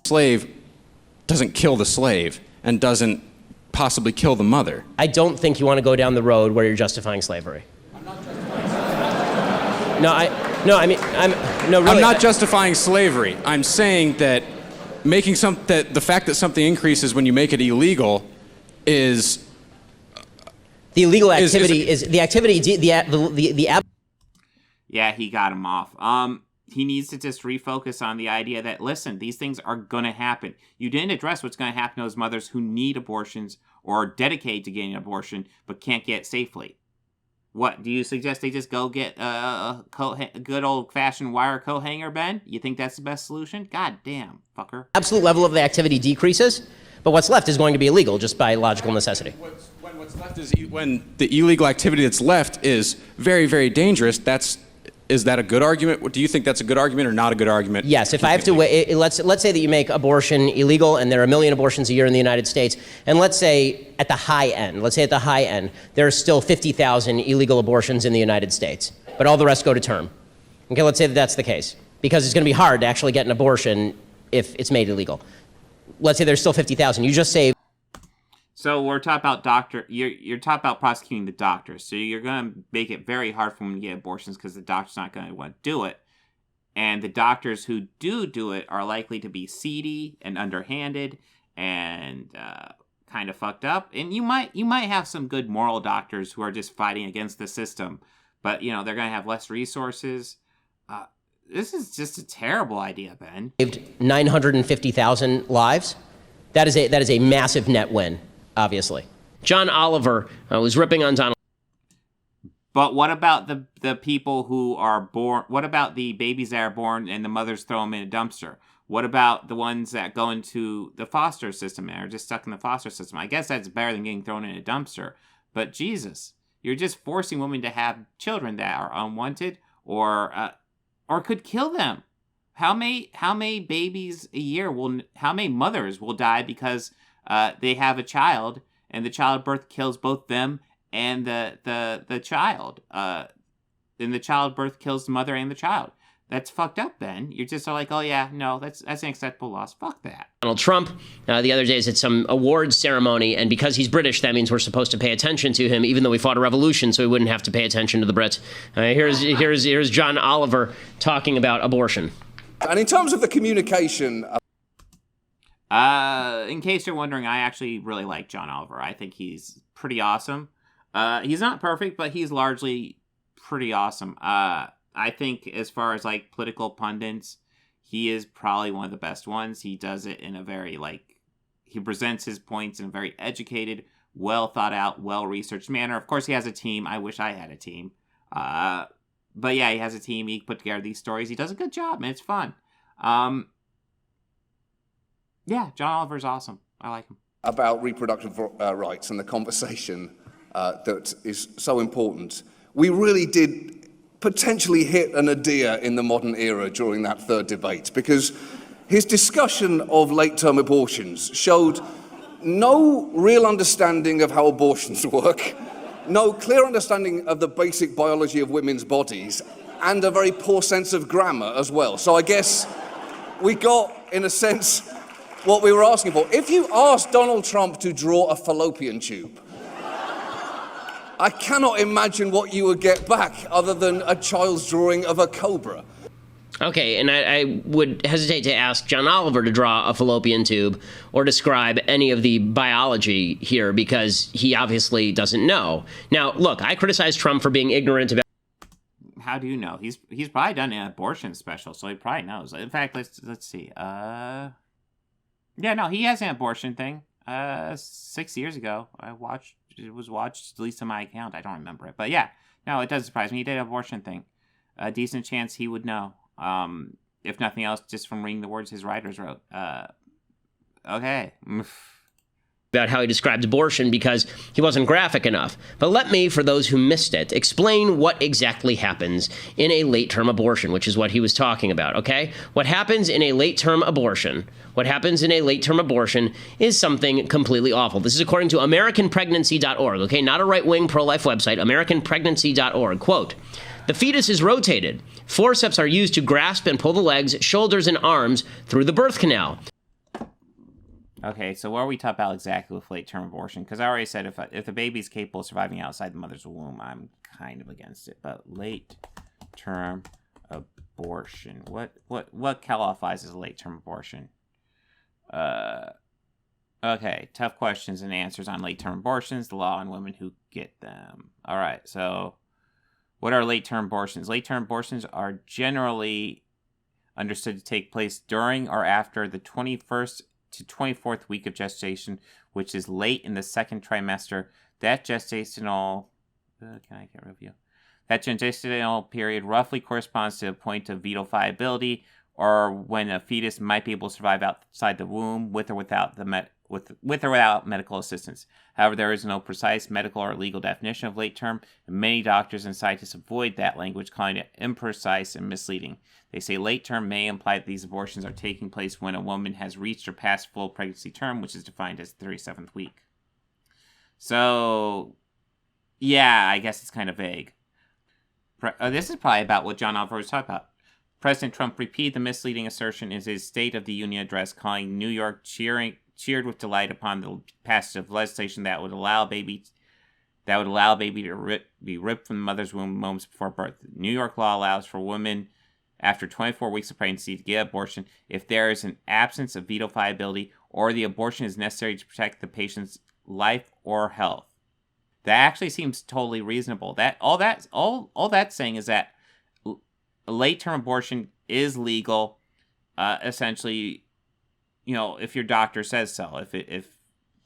Slave doesn't kill the slave and doesn't possibly kill the mother. I don't think you want to go down the road where you're justifying slavery. I'm not justifying slavery. I'm not justifying slavery. I'm saying that the fact that something increases when you make it illegal is the illegal activity Yeah, he got him off. He needs to just refocus on the idea that, listen, these things are going to happen. You didn't address what's going to happen to those mothers who need abortions or are dedicated to getting an abortion but can't get it safely. What, do you suggest they just go get a good old-fashioned wire coat hanger, Ben? You think that's the best solution? God damn, fucker. Absolute level of the activity decreases, but what's left is going to be illegal just by logical necessity. When the illegal activity that's left is very, very dangerous, is that a good argument? Do you think that's a good argument or not a good argument? Yes, if I have to wait, let's say that you make abortion illegal and there are 1 million abortions a year in the United States, and let's say at the high end, there are still 50,000 illegal abortions in the United States, but all the rest go to term. Okay, let's say that that's the case, because it's going to be hard to actually get an abortion if it's made illegal. Let's say there's still 50,000. You just saved. So we're talking about you're talking about prosecuting the doctors. So you're going to make it very hard for them to get abortions because the doctor's not going to want to do it. And the doctors who do it are likely to be seedy and underhanded and kind of fucked up. And you might have some good moral doctors who are just fighting against the system. But, they're going to have less resources. This is just a terrible idea, Ben. Saved 950,000 lives. That is a massive net win. Obviously. John Oliver was ripping on Donald. But what about the people who are born? What about the babies that are born and the mothers throw them in a dumpster? What about the ones that go into the foster system and are just stuck in the foster system? I guess that's better than getting thrown in a dumpster. But Jesus, you're just forcing women to have children that are unwanted or could kill them. How many babies a year how many mothers will die because they have a child, and the childbirth kills both them and the child. And the childbirth kills the mother and the child. That's fucked up, Ben. You're just like, oh yeah, no, that's an acceptable loss. Fuck that. Donald Trump, the other day, is at some awards ceremony, and because he's British, that means we're supposed to pay attention to him, even though we fought a revolution, so we wouldn't have to pay attention to the Brits. Here's John Oliver talking about abortion. And in terms of the communication. In case you're wondering, I actually really like John Oliver. I think he's pretty awesome. He's not perfect, but he's largely pretty awesome. I think as far as political pundits, he is probably one of the best ones. He does it in a very he presents his points in a very educated, well thought out, well researched manner. Of course, he has a team. I wish I had a team. But yeah, he has a team. He put together these stories. He does a good job, man. It's fun. Yeah, John Oliver's awesome. I like him. About reproductive rights and the conversation that is so important. We really did potentially hit a nadir in the modern era during that third debate, because his discussion of late-term abortions showed no real understanding of how abortions work, no clear understanding of the basic biology of women's bodies, and a very poor sense of grammar as well. So I guess we got, in a sense, what we were asking for. If you asked Donald Trump to draw a fallopian tube, I cannot imagine what you would get back other than a child's drawing of a cobra. Okay, and I would hesitate to ask John Oliver to draw a fallopian tube or describe any of the biology here because he obviously doesn't know. Now, look, I criticize Trump for being ignorant about... How do you know? He's probably done an abortion special, so he probably knows. In fact, let's see. Yeah, no, he has an abortion thing. 6 years ago, it was watched, at least on my account. I don't remember it. But yeah, no, it doesn't surprise me. He did an abortion thing. A decent chance he would know. If nothing else, just from reading the words his writers wrote. Okay. about how he described abortion because he wasn't graphic enough. But let me, for those who missed it, explain what exactly happens in a late-term abortion, which is what he was talking about, okay? What happens in a late-term abortion is something completely awful. This is according to AmericanPregnancy.org, okay? Not a right-wing pro-life website, AmericanPregnancy.org. Quote, "The fetus is rotated. Forceps are used to grasp and pull the legs, shoulders, and arms through the birth canal." Okay, so what are we talking about exactly with late-term abortion? Because I already said if the baby's capable of surviving outside the mother's womb, I'm kind of against it. But late-term abortion, what qualifies as a late-term abortion? Okay, tough questions and answers on late-term abortions, the law and women who get them. All right, so what are late-term abortions? Late-term abortions are generally understood to take place during or after the 21st to 24th week of gestation, which is late in the second trimester. That gestational That gestational period roughly corresponds to a point of fetal viability, or when a fetus might be able to survive outside the womb with or without medical assistance. However, there is no precise medical or legal definition of late term, and many doctors and scientists avoid that language, calling it imprecise and misleading. They say late term may imply that these abortions are taking place when a woman has reached or passed full pregnancy term, which is defined as the 37th week. So, yeah, I guess it's kind of vague. This is probably about what John Oliver was talking about. President Trump repeated the misleading assertion in his State of the Union address, calling New York cheered with delight upon the passage of legislation that would allow a baby to be ripped from the mother's womb moments before birth. New York law allows for women after 24 weeks of pregnancy to get abortion if there is an absence of fetal viability or the abortion is necessary to protect the patient's life or health. That actually seems totally reasonable. All that's saying is that late-term abortion is legal, essentially, if your doctor says so. If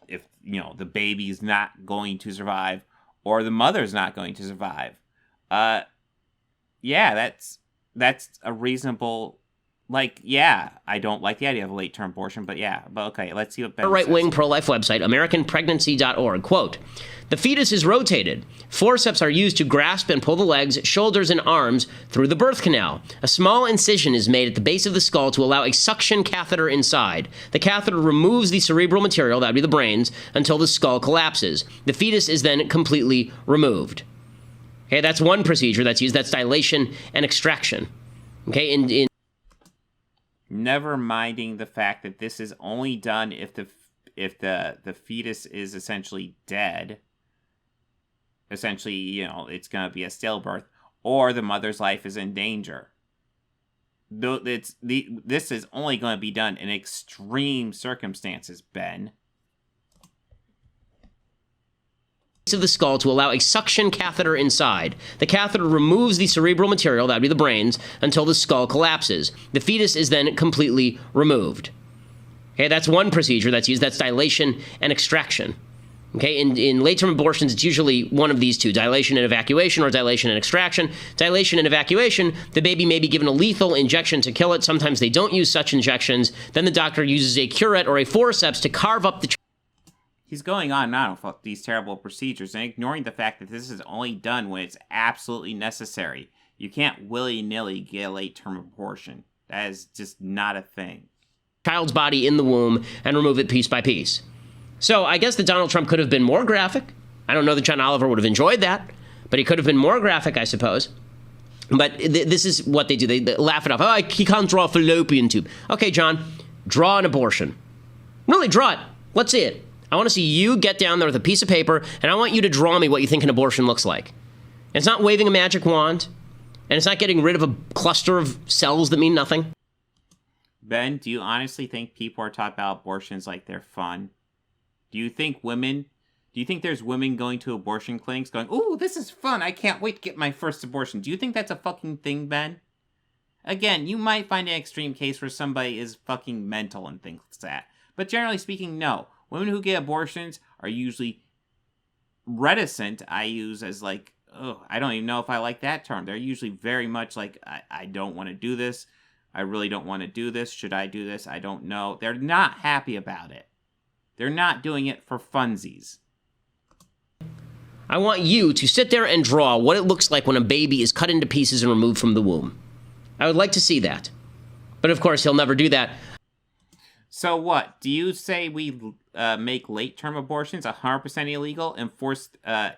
the baby's not going to survive or the mother's not going to survive, that's a reasonable. I don't like the idea of a late-term abortion, but okay, let's see what Ben says. A right-wing pro-life website, AmericanPregnancy.org. Quote, "The fetus is rotated. Forceps are used to grasp and pull the legs, shoulders, and arms through the birth canal. A small incision is made at the base of the skull to allow a suction catheter inside. The catheter removes the cerebral material, that would be the brains, until the skull collapses. The fetus is then completely removed." Okay, that's one procedure that's used. That's dilation and extraction. Okay, in never minding the fact that this is only done if the fetus is essentially dead. Essentially, it's going to be a stillbirth, or the mother's life is in danger. This is only going to be done in extreme circumstances, Ben. Of the skull to allow a suction catheter inside. The catheter removes the cerebral material, that would be the brains, until the skull collapses. The fetus is then completely removed. Okay, that's one procedure that's used. That's dilation and extraction. Okay, in late-term abortions, it's usually one of these two, dilation and evacuation or dilation and extraction. Dilation and evacuation, the baby may be given a lethal injection to kill it. Sometimes they don't use such injections. Then the doctor uses a curette or a forceps to carve up the He's going on and on about these terrible procedures and ignoring the fact that this is only done when it's absolutely necessary. You can't willy-nilly get a late-term abortion. That is just not a thing. Child's body in the womb and remove it piece by piece. So I guess that Donald Trump could have been more graphic. I don't know that John Oliver would have enjoyed that, but he could have been more graphic, I suppose. But this is what they do. They laugh it off. Oh, he can't draw a fallopian tube. Okay, John, draw an abortion. Really, draw it. Let's see it. I want to see you get down there with a piece of paper, and I want you to draw me what you think an abortion looks like. And it's not waving a magic wand, and it's not getting rid of a cluster of cells that mean nothing. Ben, do you honestly think people are taught about abortions like they're fun? Do you think there's women going to abortion clinics going, ooh, this is fun, I can't wait to get my first abortion? Do you think that's a fucking thing, Ben? Again, you might find an extreme case where somebody is fucking mental and thinks that. But generally speaking, no. Women who get abortions are usually reticent. I use as like, oh, I don't even know if I like that term. They're usually very much like, I don't want to do this. I really don't want to do this. Should I do this? I don't know. They're not happy about it. They're not doing it for funsies. I want you to sit there and draw what it looks like when a baby is cut into pieces and removed from the womb. I would like to see that. But of course, he'll never do that. So what? Do you say we make late-term abortions 100% illegal and force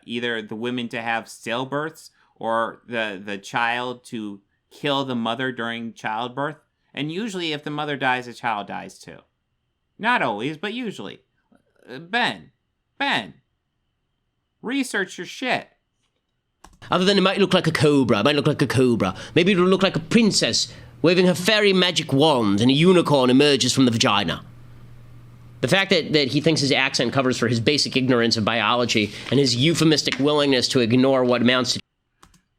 either the women to have stillbirths or the child to kill the mother during childbirth? And usually if the mother dies, the child dies too. Not always, but usually. Ben, research your shit. Other than it might look like a cobra, Maybe it'll look like a princess waving her fairy magic wand and a unicorn emerges from the vagina. The fact that he thinks his accent covers for his basic ignorance of biology and his euphemistic willingness to ignore what amounts to...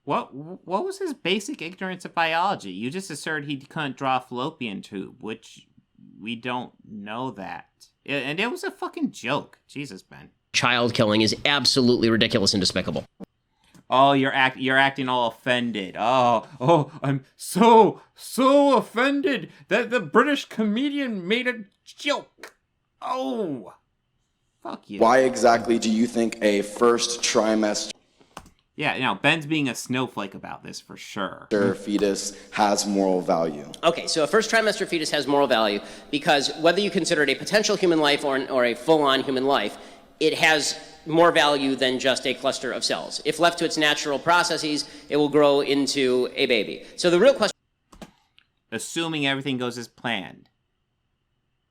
What was his basic ignorance of biology? You just asserted he couldn't draw a fallopian tube, which we don't know that. And it was a fucking joke. Jesus, Ben. Child killing is absolutely ridiculous and despicable. Oh, you're acting all offended. Oh, I'm so offended that the British comedian made a joke. Oh, fuck you. Why exactly do you think a first trimester Yeah, Ben's being a snowflake about this for sure. fetus has moral value? Okay, so a first trimester fetus has moral value because whether you consider it a potential human life or a full-on human life, it has more value than just a cluster of cells. If left to its natural processes, it will grow into a baby. So the real question... Assuming everything goes as planned.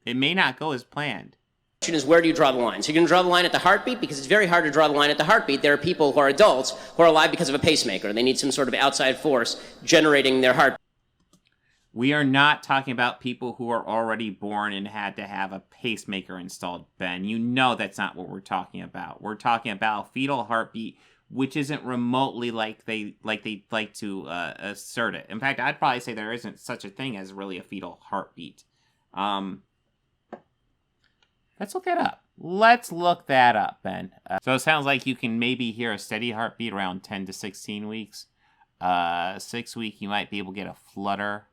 It may not go as planned. The question is, where do you draw the line? So you're going to draw the line at the heartbeat? Because it's very hard to draw the line at the heartbeat. There are people who are adults who are alive because of a pacemaker. They need some sort of outside force generating their heart. We are not talking about people who are already born and had to have a pacemaker installed, Ben. You know that's not what we're talking about. We're talking about fetal heartbeat, which isn't remotely like they like to assert it. In fact, I'd probably say there isn't such a thing as really a fetal heartbeat. Let's look that up. Ben. So it sounds like you can maybe hear a steady heartbeat around 10 to 16 weeks. 6 week, you might be able to get a flutter.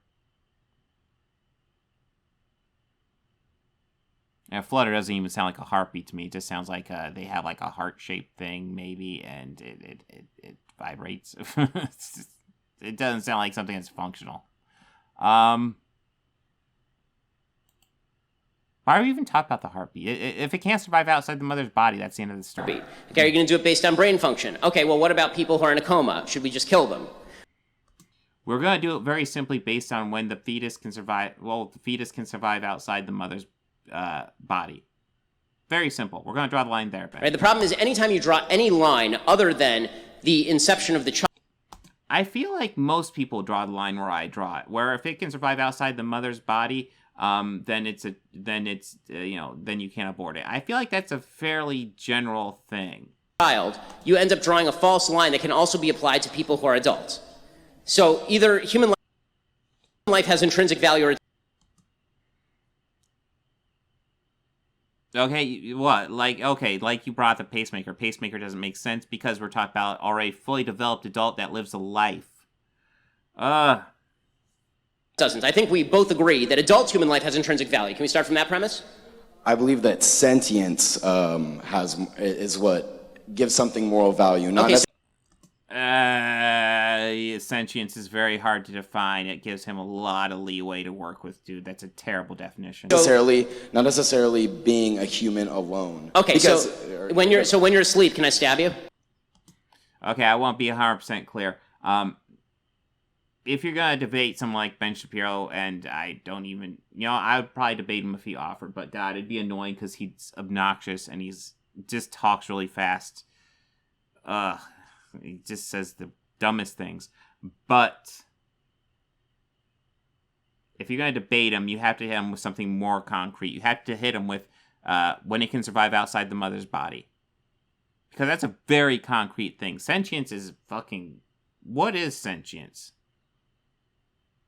And a flutter doesn't even sound like a heartbeat to me. It just sounds like they have like a heart-shaped thing, maybe, and it vibrates. It doesn't sound like something that's functional. Why are we even talking about the heartbeat? If it can't survive outside the mother's body, that's the end of the story. Okay, are you going to do it based on brain function? Okay, well, what about people who are in a coma? Should we just kill them? We're going to do it very simply based on when the fetus can survive. Well, the fetus can survive outside the mother's body. Very simple. We're going to draw the line there, Ben. Right, the problem is anytime you draw any line other than the inception of the child... I feel like most people draw the line where I draw it, where if it can survive outside the mother's body, then you can't abort it. I feel like that's a fairly general thing. You end up drawing a false line that can also be applied to people who are adults. So either human life has intrinsic value or... Okay, what? Like you brought the pacemaker. Pacemaker doesn't make sense because we're talking about already fully developed adult that lives a life. Doesn't. I think we both agree that adult human life has intrinsic value. Can we start from that premise? I believe that sentience is what gives something moral value. Not sentience is very hard to define. It gives him a lot of leeway to work with, dude. That's a terrible definition. Not necessarily being a human alone. Okay, so when you're asleep, can I stab you? Okay, I won't be 100% clear. If you're gonna debate someone like Ben Shapiro, and I don't even, I would probably debate him if he offered, but God, it'd be annoying because he's obnoxious and he's just talks really fast. He just says the dumbest things. But if you're gonna debate him, you have to hit him with something more concrete. You have to hit him with when it can survive outside the mother's body, because that's a very concrete thing. Sentience is fucking. What is sentience?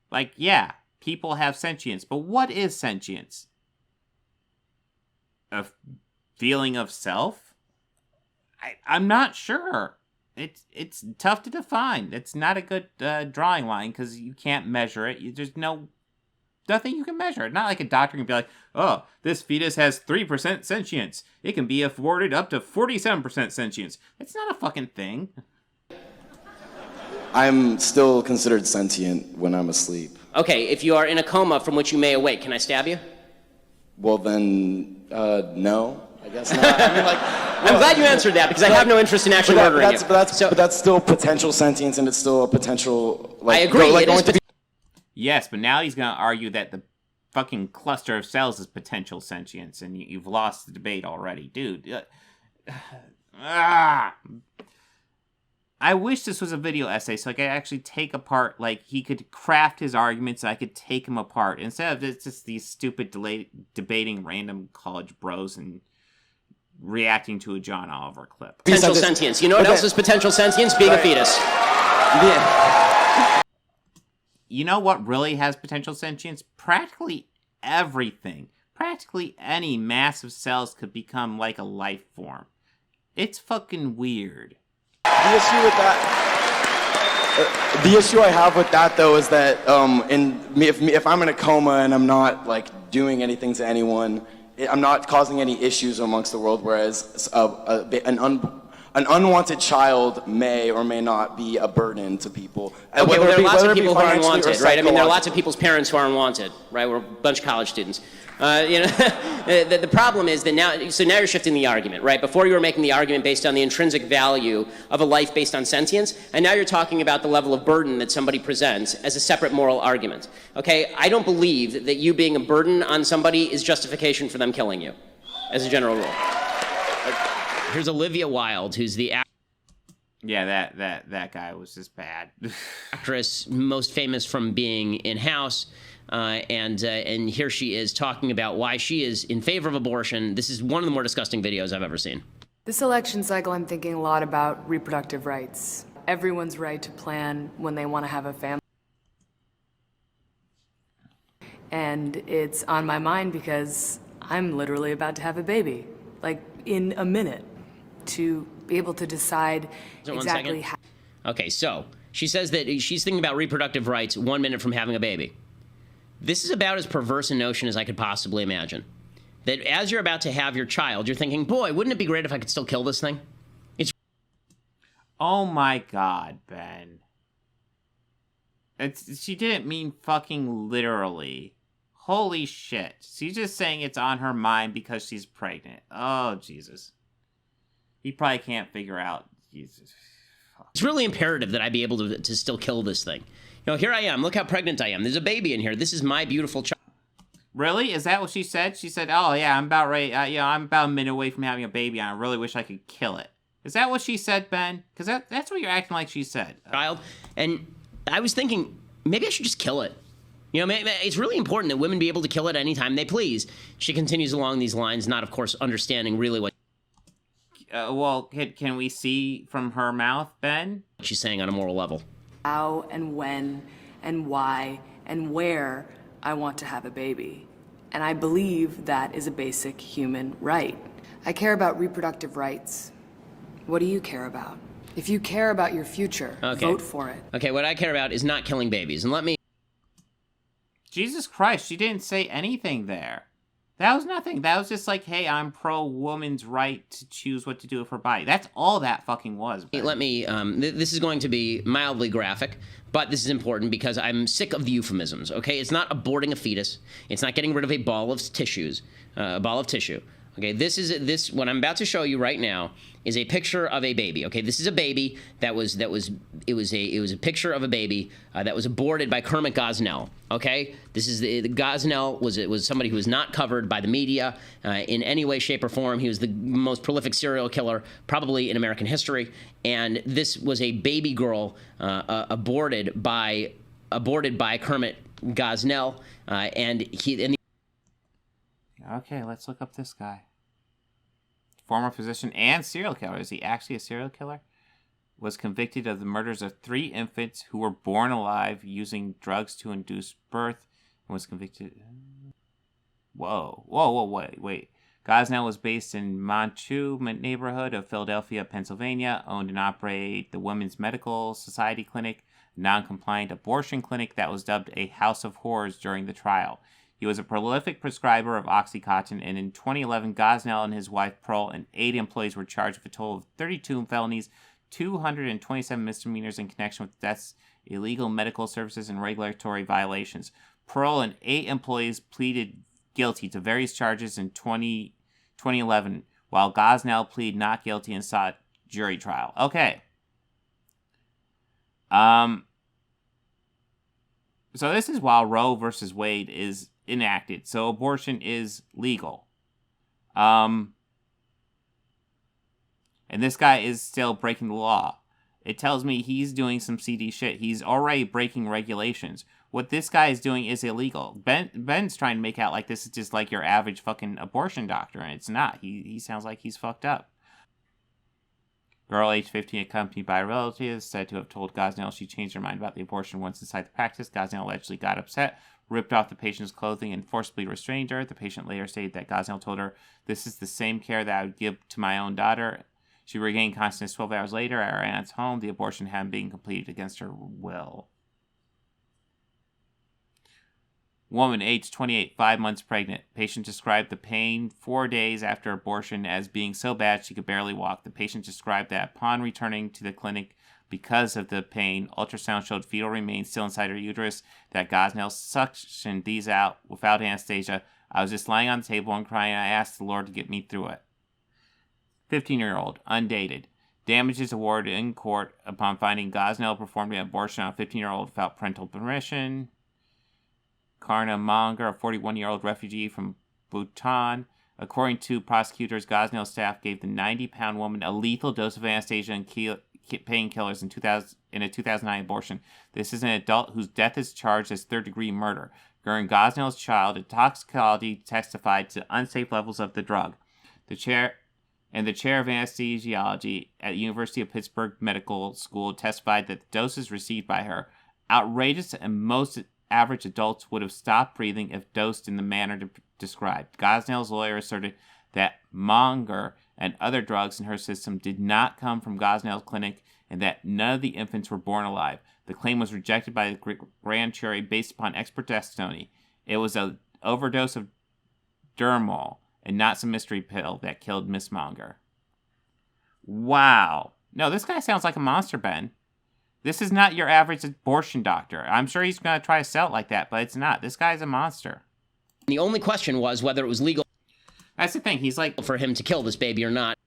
Like, yeah, people have sentience, but what is sentience? A feeling of self? I'm not sure. It's tough to define. It's not a good drawing line because you can't measure it. There's nothing you can measure. Not like a doctor can be like, oh, this fetus has 3% sentience. It can be afforded up to 47% sentience. It's not a fucking thing. I'm still considered sentient when I'm asleep. Okay, if you are in a coma from which you may awake, can I stab you? Well then, no, I guess not. I mean, I'm glad you answered that because I have no interest in actually murdering you. But that's still potential sentience, and it's still a potential. I agree. Yes, but now he's going to argue that the fucking cluster of cells is potential sentience, and you've lost the debate already, dude. I wish this was a video essay so I could actually take apart, like, he could craft his arguments and I could take him apart. Instead of it's just these stupid debating random college bros and reacting to a John Oliver clip. Potential sentience. You know what else is potential sentience? Being a fetus. Yeah. You know what really has potential sentience? Practically everything. Practically any mass of cells could become like a life form. It's fucking weird. The issue I have with that, though, is that if I'm in a coma and I'm not like doing anything to anyone, I'm not causing any issues amongst the world. Whereas an unwanted child may or may not be a burden to people. Okay, well, there are lots of people who are unwanted, right? I mean, there are lots of people's parents who are unwanted, right? We're a bunch of college students. The problem is that now you're shifting the argument, right? Before you were making the argument based on the intrinsic value of a life based on sentience, and now you're talking about the level of burden that somebody presents as a separate moral argument. Okay, I don't believe that you being a burden on somebody is justification for them killing you, as a general rule. Here's Olivia Wilde, who's the Yeah, that guy was just bad. actress most famous from being in House. And here she is talking about why she is in favor of abortion. This is one of the more disgusting videos I've ever seen. This election cycle, I'm thinking a lot about reproductive rights. Everyone's right to plan when they want to have a family. And it's on my mind because I'm literally about to have a baby, like in a minute, to be able to decide exactly how. Okay, so she says that she's thinking about reproductive rights 1 minute from having a baby. This is about as perverse a notion as I could possibly imagine. That as you're about to have your child, you're thinking, boy, wouldn't it be great if I could still kill this thing? Oh my God, Ben. She didn't mean fucking literally. Holy shit. She's just saying it's on her mind because she's pregnant. Oh, Jesus. He probably can't figure out. Jesus. It's really imperative that I be able to still kill this thing. Here I am. Look how pregnant I am. There's a baby in here. This is my beautiful child. Really? Is that what she said? She said, oh, yeah, I'm about ready. I'm about a minute away from having a baby, and I really wish I could kill it. Is that what she said, Ben? Because that's what you're acting like she said. Child. And I was thinking, maybe I should just kill it. It's really important that women be able to kill it anytime they please. She continues along these lines, not, of course, understanding really what... well, can we see from her mouth, Ben? She's saying on a moral level. How and when and why and where I want to have a baby. And I believe that is a basic human right. I care about reproductive rights. What do you care about? If you care about your future, vote for it. Okay, what I care about is not killing babies. And let me... Jesus Christ, she didn't say anything there. That was nothing. That was just like, hey, I'm pro-woman's right to choose what to do with her body. That's all that fucking was. Ben. Let me, this is going to be mildly graphic, but this is important because I'm sick of the euphemisms, okay? It's not aborting a fetus. It's not getting rid of a ball of tissue. Okay, this what I'm about to show you right now is a picture of a baby. Okay, this is a baby it was a picture of a baby that was aborted by Kermit Gosnell. Okay, this is the Gosnell was somebody who was not covered by the media in any way, shape, or form. He was the most prolific serial killer probably in American history, and this was a baby girl aborted by Kermit Gosnell, Okay, let's look up this guy. Former physician and serial killer. Is he actually a serial killer? Was convicted of the murders of 3 infants who were born alive using drugs to induce birth, and was convicted. Wait. Gosnell was based in Montague neighborhood of Philadelphia, Pennsylvania. Owned and operated the Women's Medical Society Clinic, a non-compliant abortion clinic that was dubbed a House of Horrors during the trial. He was a prolific prescriber of Oxycontin, and in 2011, Gosnell and his wife Pearl and 8 employees were charged with a total of 32 felonies, 227 misdemeanors in connection with deaths, illegal medical services, and regulatory violations. Pearl and 8 employees pleaded guilty to various charges in 2011, while Gosnell pleaded not guilty and sought jury trial. Okay. So this is while Roe versus Wade is enacted, so abortion is legal. And this guy is still breaking the law. It tells me he's doing some CD shit. He's already breaking regulations. What this guy is doing is illegal. Ben's trying to make out like this is just like your average fucking abortion doctor, and it's not. He sounds like he's fucked up. Girl, age 15, accompanied by a relative, is said to have told Gosnell she changed her mind about the abortion once inside the practice. Gosnell allegedly got upset, ripped off the patient's clothing, and forcibly restrained her. The patient later stated that Gosnell told her, "This is the same care that I would give to my own daughter." She regained consciousness 12 hours later at her aunt's home. The abortion had been completed against her will. Woman, age 28, 5 months pregnant. Patient described the pain 4 days after abortion as being so bad she could barely walk. The patient described that upon returning to the clinic because of the pain, ultrasound showed fetal remains still inside her uterus, that Gosnell suctioned these out without anesthesia. "I was just lying on the table and crying, and I asked the Lord to get me through it." 15-year-old, undated. Damages awarded in court upon finding Gosnell performed an abortion on a 15-year-old without parental permission. Karna Monger, a 41-year-old refugee from Bhutan. According to prosecutors, Gosnell's staff gave the 90-pound woman a lethal dose of anesthesia and painkillers in a 2009 abortion. This is an adult whose death is charged as third-degree murder. During Gosnell's trial, the toxicology testified to unsafe levels of the drug. The chair of anesthesiology at the University of Pittsburgh Medical School testified that the doses received by her, outrageous, and most average adults would have stopped breathing if dosed in the manner described. Gosnell's lawyer asserted that Monger and other drugs in her system did not come from Gosnell's clinic and that none of the infants were born alive. The claim was rejected by the grand jury based upon expert testimony. It was an overdose of Dermol and not some mystery pill that killed Miss Monger. Wow. No, this guy sounds like a monster, Ben. This is not your average abortion doctor. I'm sure he's going to try to sell it like that, but it's not. This guy's a monster. The only question was whether it was legal. That's the thing. He's like, for him to kill this baby or not.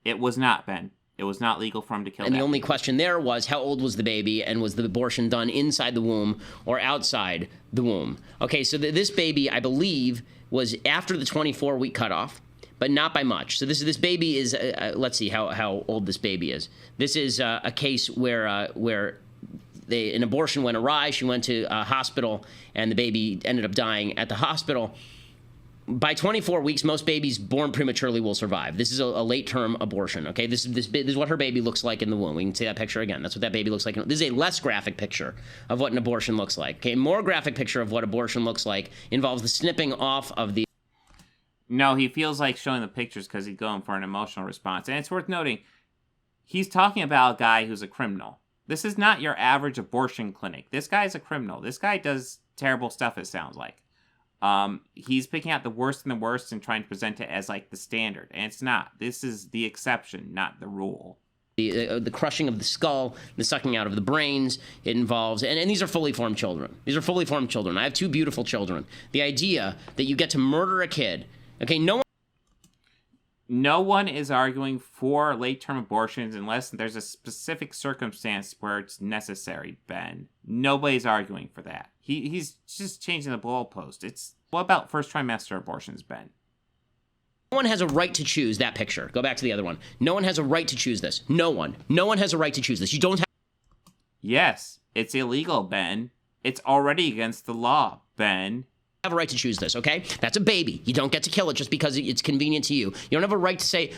It was not, Ben. It was not legal for him to kill. And the only question there was how old was the baby, and was the abortion done inside the womb or outside the womb? Okay, so this baby, I believe, was after the 24-week cutoff, but not by much. So this baby is, let's see how old this baby is. This is a case where an abortion went awry. She went to a hospital, and the baby ended up dying at the hospital. By 24 weeks, most babies born prematurely will survive. This is a late-term abortion, okay? This is what her baby looks like in the womb. We can see that picture again. That's what that baby looks like. This is a less graphic picture of what an abortion looks like, okay? A more graphic picture of what abortion looks like involves the snipping off of the... No, he feels like showing the pictures because he's going for an emotional response. And it's worth noting, he's talking about a guy who's a criminal. This is not your average abortion clinic. This guy's a criminal. This guy does terrible stuff, it sounds like. He's picking out the worst and the worst and trying to present it as like the standard, and it's not. This is the exception, not the rule. The crushing of the skull, the sucking out of the brains, it involves, and these are fully formed children. These are fully formed children. I have 2 beautiful children. The idea that you get to murder a kid, okay, no one is arguing for late-term abortions unless there's a specific circumstance where it's necessary, Ben. Nobody's arguing for that. He's just changing the goalpost. What about first trimester abortions, Ben? No one has a right to choose that picture. Go back to the other one. No one has a right to choose this. No one. No one has a right to choose this. You don't have... Yes, it's illegal, Ben. It's already against the law, Ben. Have a right to choose this, okay? That's a baby. You don't get to kill it just because it's convenient to you. You don't have a right to say...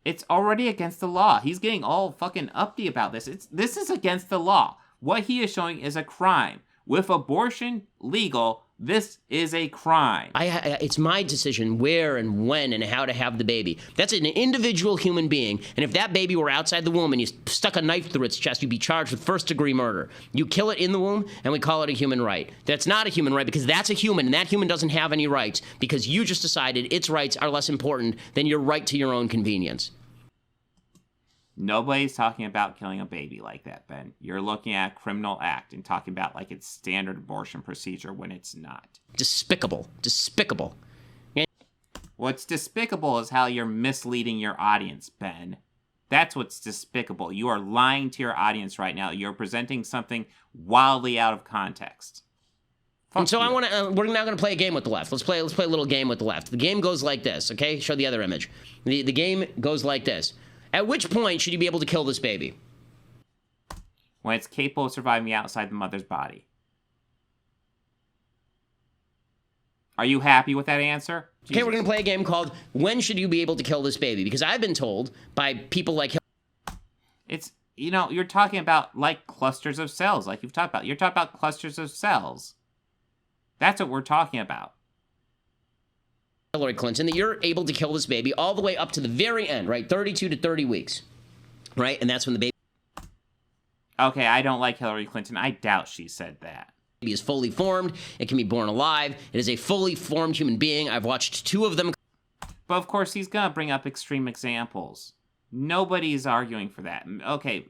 It's already against the law. He's getting all fucking uppity about this. This is against the law. What he is showing is a crime. With abortion legal, this is a crime. It's my decision where and when and how to have the baby. That's an individual human being, and if that baby were outside the womb and you stuck a knife through its chest, you'd be charged with first-degree murder. You kill it in the womb, and we call it a human right. That's not a human right because that's a human, and that human doesn't have any rights because you just decided its rights are less important than your right to your own convenience. Nobody's talking about killing a baby like that, Ben. You're looking at a criminal act and talking about like it's standard abortion procedure when it's not. Despicable. Despicable. What's despicable is how you're misleading your audience, Ben. That's what's despicable. You are lying to your audience right now. You're presenting something wildly out of context. And so we're now going to play a game with the left. Let's play a little game with the left. The game goes like this, okay? Show the other image. The game goes like this. At which point should you be able to kill this baby? When it's capable of surviving outside the mother's body. Are you happy with that answer? Jesus. Okay, we're going to play a game called When Should You Be Able to Kill This Baby? Because I've been told by people like... It's, you're talking about like clusters of cells, like you've talked about. You're talking about clusters of cells. That's what we're talking about. Hillary Clinton, that you're able to kill this baby all the way up to the very end, right? 32 to 30 weeks, right? And that's when the baby... Okay, I don't like Hillary Clinton. I doubt she said that. Baby is fully formed. It can be born alive. It is a fully formed human being. I've watched 2 of them. But of course, he's going to bring up extreme examples. Nobody's arguing for that. Okay,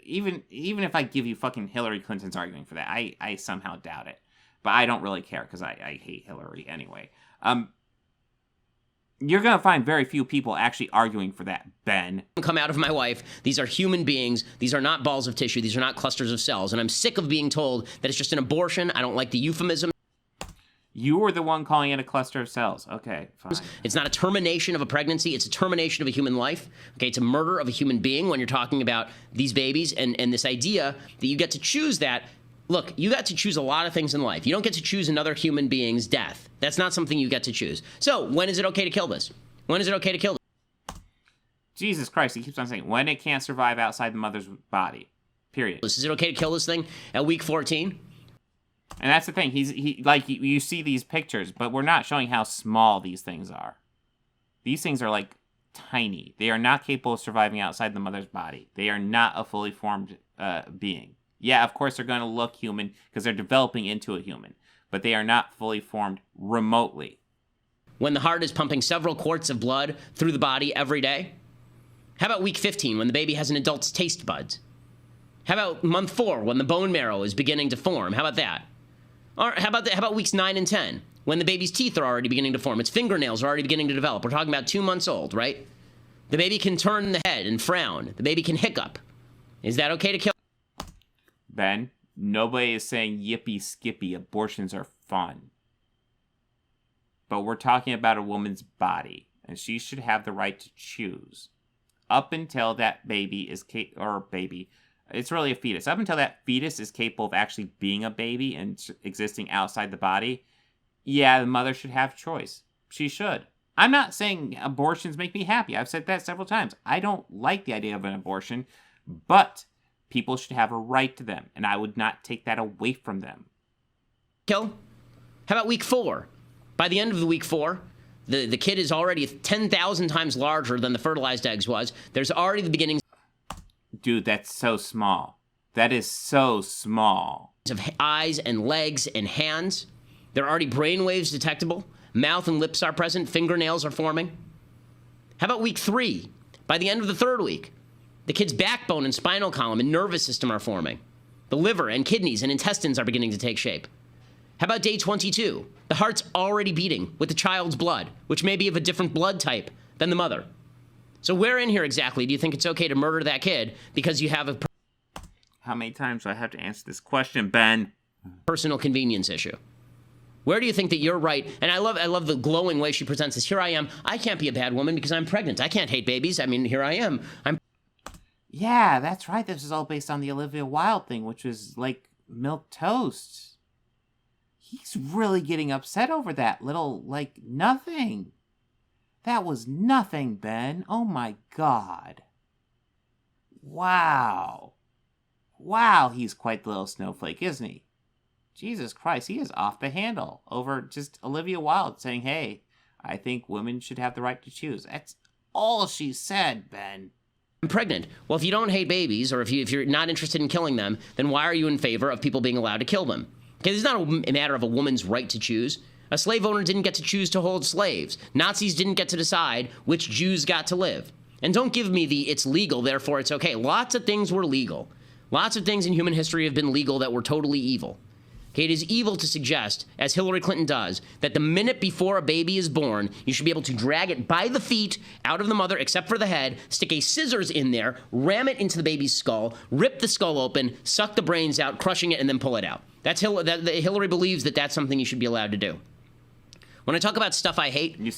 even if I give you fucking Hillary Clinton's arguing for that, I somehow doubt it. But I don't really care because I hate Hillary anyway. You're going to find very few people actually arguing for that, Ben. Come out of my wife. These are human beings. These are not balls of tissue. These are not clusters of cells. And I'm sick of being told that it's just an abortion. I don't like the euphemism. You were the one calling it a cluster of cells. Okay, fine. It's not a termination of a pregnancy. It's a termination of a human life. Okay, it's a murder of a human being when you're talking about these babies and this idea that you get to choose that. Look, you got to choose a lot of things in life. You don't get to choose another human being's death. That's not something you get to choose. So, when is it okay to kill this? When is it okay to kill this? Jesus Christ, he keeps on saying, when it can't survive outside the mother's body. Period. Is it okay to kill this thing at week 14? And that's the thing. You see these pictures, but we're not showing how small these things are. These things are, like, tiny. They are not capable of surviving outside the mother's body. They are not a fully formed being. Yeah, of course they're going to look human because they're developing into a human, but they are not fully formed remotely. When the heart is pumping several quarts of blood through the body every day? How about week 15 when the baby has an adult's taste buds? How about month 4 when the bone marrow is beginning to form? How about that? Or how about weeks 9 and 10 when the baby's teeth are already beginning to form? Its fingernails are already beginning to develop. We're talking about 2 months old, right? The baby can turn the head and frown. The baby can hiccup. Is that okay to kill? Ben, nobody is saying yippee skippy, abortions are fun. But we're talking about a woman's body, and she should have the right to choose. Up until that baby is it's really a fetus. Up until that fetus is capable of actually being a baby and existing outside the body, yeah, the mother should have choice. She should. I'm not saying abortions make me happy. I've said that several times. I don't like the idea of an abortion, but people should have a right to them, and I would not take that away from them. Kill? How about week 4? By the end of the week 4, the kid is already 10,000 times larger than the fertilized eggs was. There's already the beginnings. Dude, that's so small. That is so small. Of eyes and legs and hands. There are already brain waves detectable. Mouth and lips are present. Fingernails are forming. How about week 3? By the end of the 3rd week, the kid's backbone and spinal column and nervous system are forming. The liver and kidneys and intestines are beginning to take shape. How about day 22? The heart's already beating with the child's blood, which may be of a different blood type than the mother. So where in here exactly do you think it's okay to murder that kid because you have a How many times do I have to answer this question, Ben? personal convenience issue? Where do you think that you're right? And I love the glowing way she presents this. Here I am. I can't be a bad woman because I'm pregnant. I can't hate babies. I mean, here I am. Yeah, that's right. This is all based on the Olivia Wilde thing, which was like milk toast. He's really getting upset over that little, like, nothing. That was nothing, Ben. Oh my God. Wow. Wow, he's quite the little snowflake, isn't he? Jesus Christ, he is off the handle over just Olivia Wilde saying, hey, I think women should have the right to choose. That's all she said, Ben. I'm pregnant. Well, if you don't hate babies, or if you're not interested in killing them, then why are you in favor of people being allowed to kill them? Okay, this is not a matter of a woman's right to choose. A slave owner didn't get to choose to hold slaves. Nazis didn't get to decide which Jews got to live. And don't give me the it's legal, therefore it's okay. Lots of things were legal. Lots of things in human history have been legal that were totally evil. Okay, it is evil to suggest, as Hillary Clinton does, that the minute before a baby is born, you should be able to drag it by the feet out of the mother, except for the head, stick a scissors in there, ram it into the baby's skull, rip the skull open, suck the brains out, crushing it, and then pull it out. Hillary believes that that's something you should be allowed to do. When I talk about stuff I hate... You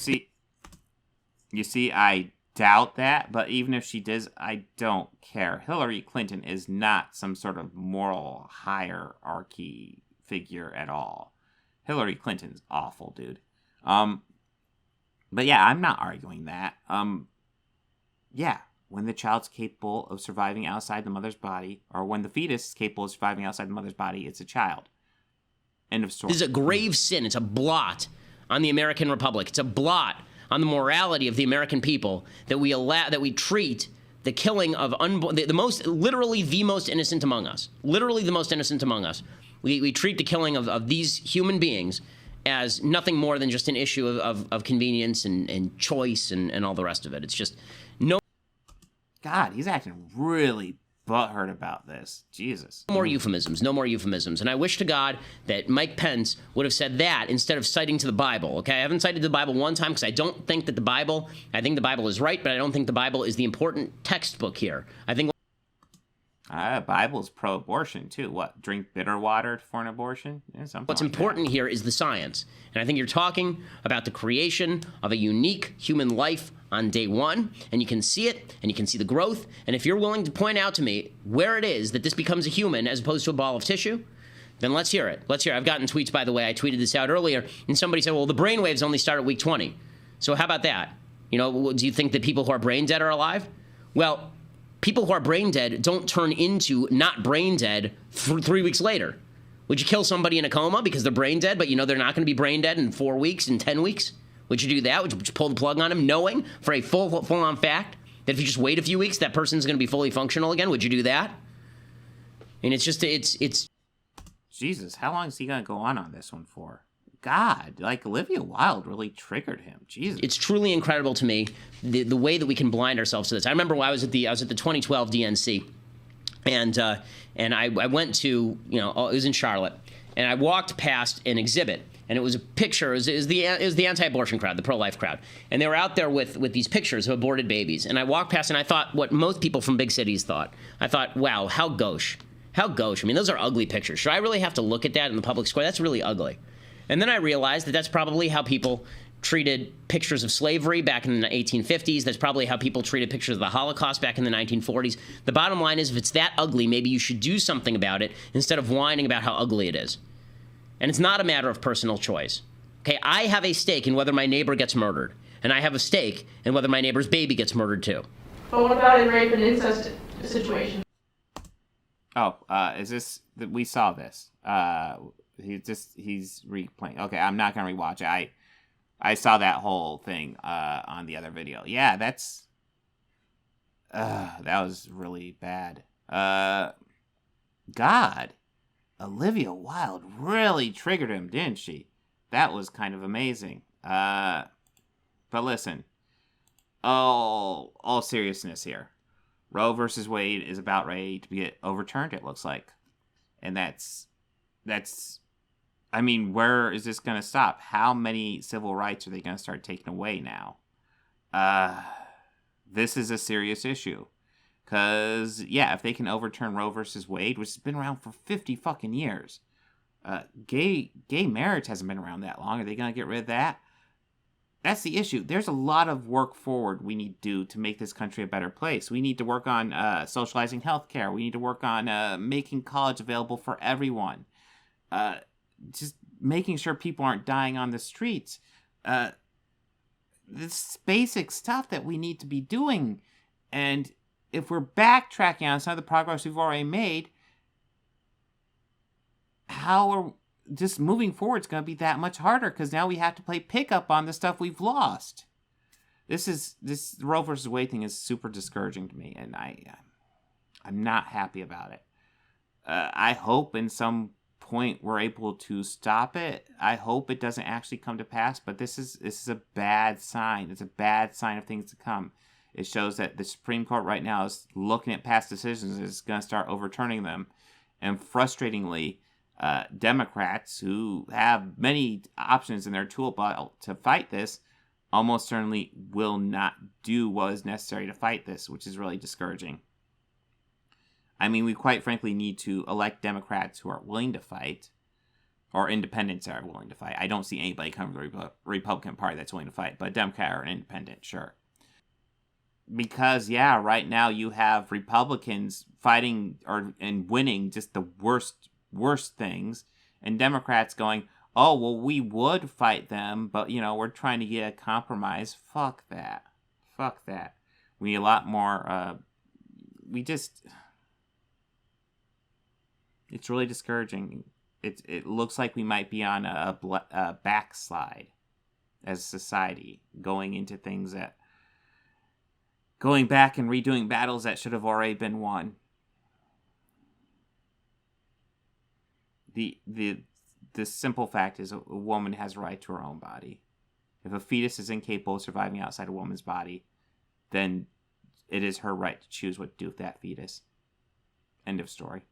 see, I doubt that, but even if she does, I don't care. Hillary Clinton is not some sort of moral hierarchy figure at all. Hillary Clinton's awful, dude. But yeah, I'm not arguing that. Yeah, when the child's capable of surviving outside the mother's body, or when the fetus is capable of surviving outside the mother's body, it's a child. End of story. This is a grave sin. It's a blot on the American Republic. It's a blot on the morality of the American people that we treat the killing of literally the most innocent among us. Literally the most innocent among us. We treat the killing of these human beings as nothing more than just an issue of convenience and choice and all the rest of it. It's just no... God, he's acting really butthurt about this. Jesus. No more euphemisms. No more euphemisms. And I wish to God that Mike Pence would have said that instead of citing to the Bible, okay? I haven't cited the Bible one time because I don't think that I think the Bible is right, but I don't think the Bible is the important textbook here. I think... Bible's pro-abortion, too. What, drink bitter water for an abortion? Yeah, what's important here is the science. And I think you're talking about the creation of a unique human life on day one, and you can see it, and you can see the growth, and if you're willing to point out to me where it is that this becomes a human as opposed to a ball of tissue, then let's hear it. Let's hear it. I've gotten tweets, by the way. I tweeted this out earlier, and somebody said, well, the brainwaves only start at week 20. So how about that? You know, do you think that people who are brain dead are alive? Well, people who are brain dead don't turn into not brain dead 3 weeks later. Would you kill somebody in a coma because they're brain dead, but you know they're not going to be brain dead in 4 weeks, in 10 weeks? Would you do that? Would you pull the plug on them, knowing for a full-on fact that if you just wait a few weeks, that person's going to be fully functional again? Would you do that? And it's just, it's... Jesus, how long is he going to go on this one for? God, like Olivia Wilde really triggered him. Jesus. It's truly incredible to me the way that we can blind ourselves to this. I remember when I was at the 2012 DNC, and I went to, it was in Charlotte, and I walked past an exhibit, and it was a picture. It was the anti-abortion crowd, the pro-life crowd, and they were out there with these pictures of aborted babies. And I walked past, and I thought what most people from big cities thought. I thought, wow, how gauche, how gauche. I mean, those are ugly pictures. Should I really have to look at that in the public square? That's really ugly. And then I realized that that's probably how people treated pictures of slavery back in the 1850s. That's probably how people treated pictures of the Holocaust back in the 1940s. The bottom line is, if it's that ugly, maybe you should do something about it instead of whining about how ugly it is. And it's not a matter of personal choice. Okay, I have a stake in whether my neighbor gets murdered. And I have a stake in whether my neighbor's baby gets murdered too. But what about in rape and incest situations? Oh, is this... We saw this. He's replaying. Okay, I'm not gonna rewatch it. I saw that whole thing on the other video. Yeah, that was really bad. God, Olivia Wilde really triggered him, didn't she? That was kind of amazing. But listen, all seriousness here. Roe versus Wade is about ready to get overturned, it looks like. And that's I mean, where is this going to stop? How many civil rights are they going to start taking away now? This is a serious issue. Because, yeah, if they can overturn Roe versus Wade, which has been around for 50 fucking years, gay marriage hasn't been around that long. Are they going to get rid of that? That's the issue. There's a lot of work forward we need to do to make this country a better place. We need to work on socializing healthcare. We need to work on making college available for everyone. Just making sure people aren't dying on the streets. This basic stuff that we need to be doing. And if we're backtracking on some of the progress we've already made, how are just moving forward is going to be that much harder, because now we have to play pickup on the stuff we've lost. This Roe versus Wade thing is super discouraging to me, and I'm not happy about it. I hope in some point we're able to stop it. I hope it doesn't actually come to pass, but this is a bad sign. It's a bad sign of things to come. It shows that the Supreme Court right now is looking at past decisions and is going to start overturning them. And frustratingly, Democrats who have many options in their tool belt to fight this almost certainly will not do what is necessary to fight this, which is really discouraging. I mean, we quite frankly need to elect Democrats who are willing to fight, or independents that are willing to fight. I don't see anybody coming from the Republican Party that's willing to fight, but a Democrat or an independent, sure. Because, yeah, right now you have Republicans fighting and winning just the worst things, and Democrats going, oh, well, we would fight them, but, we're trying to get a compromise. Fuck that. We need a lot more, it's really discouraging. It looks like we might be on a backslide as a society, going back and redoing battles that should have already been won. The simple fact is a woman has a right to her own body. If a fetus is incapable of surviving outside a woman's body, then it is her right to choose what to do with that fetus. End of story.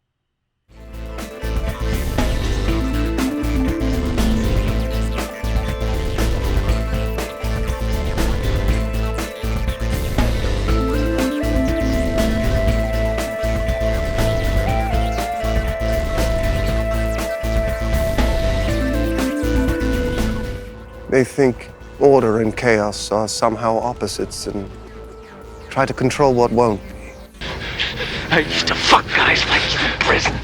They think order and chaos are somehow opposites and try to control what won't. I used to fuck guys like you in prison.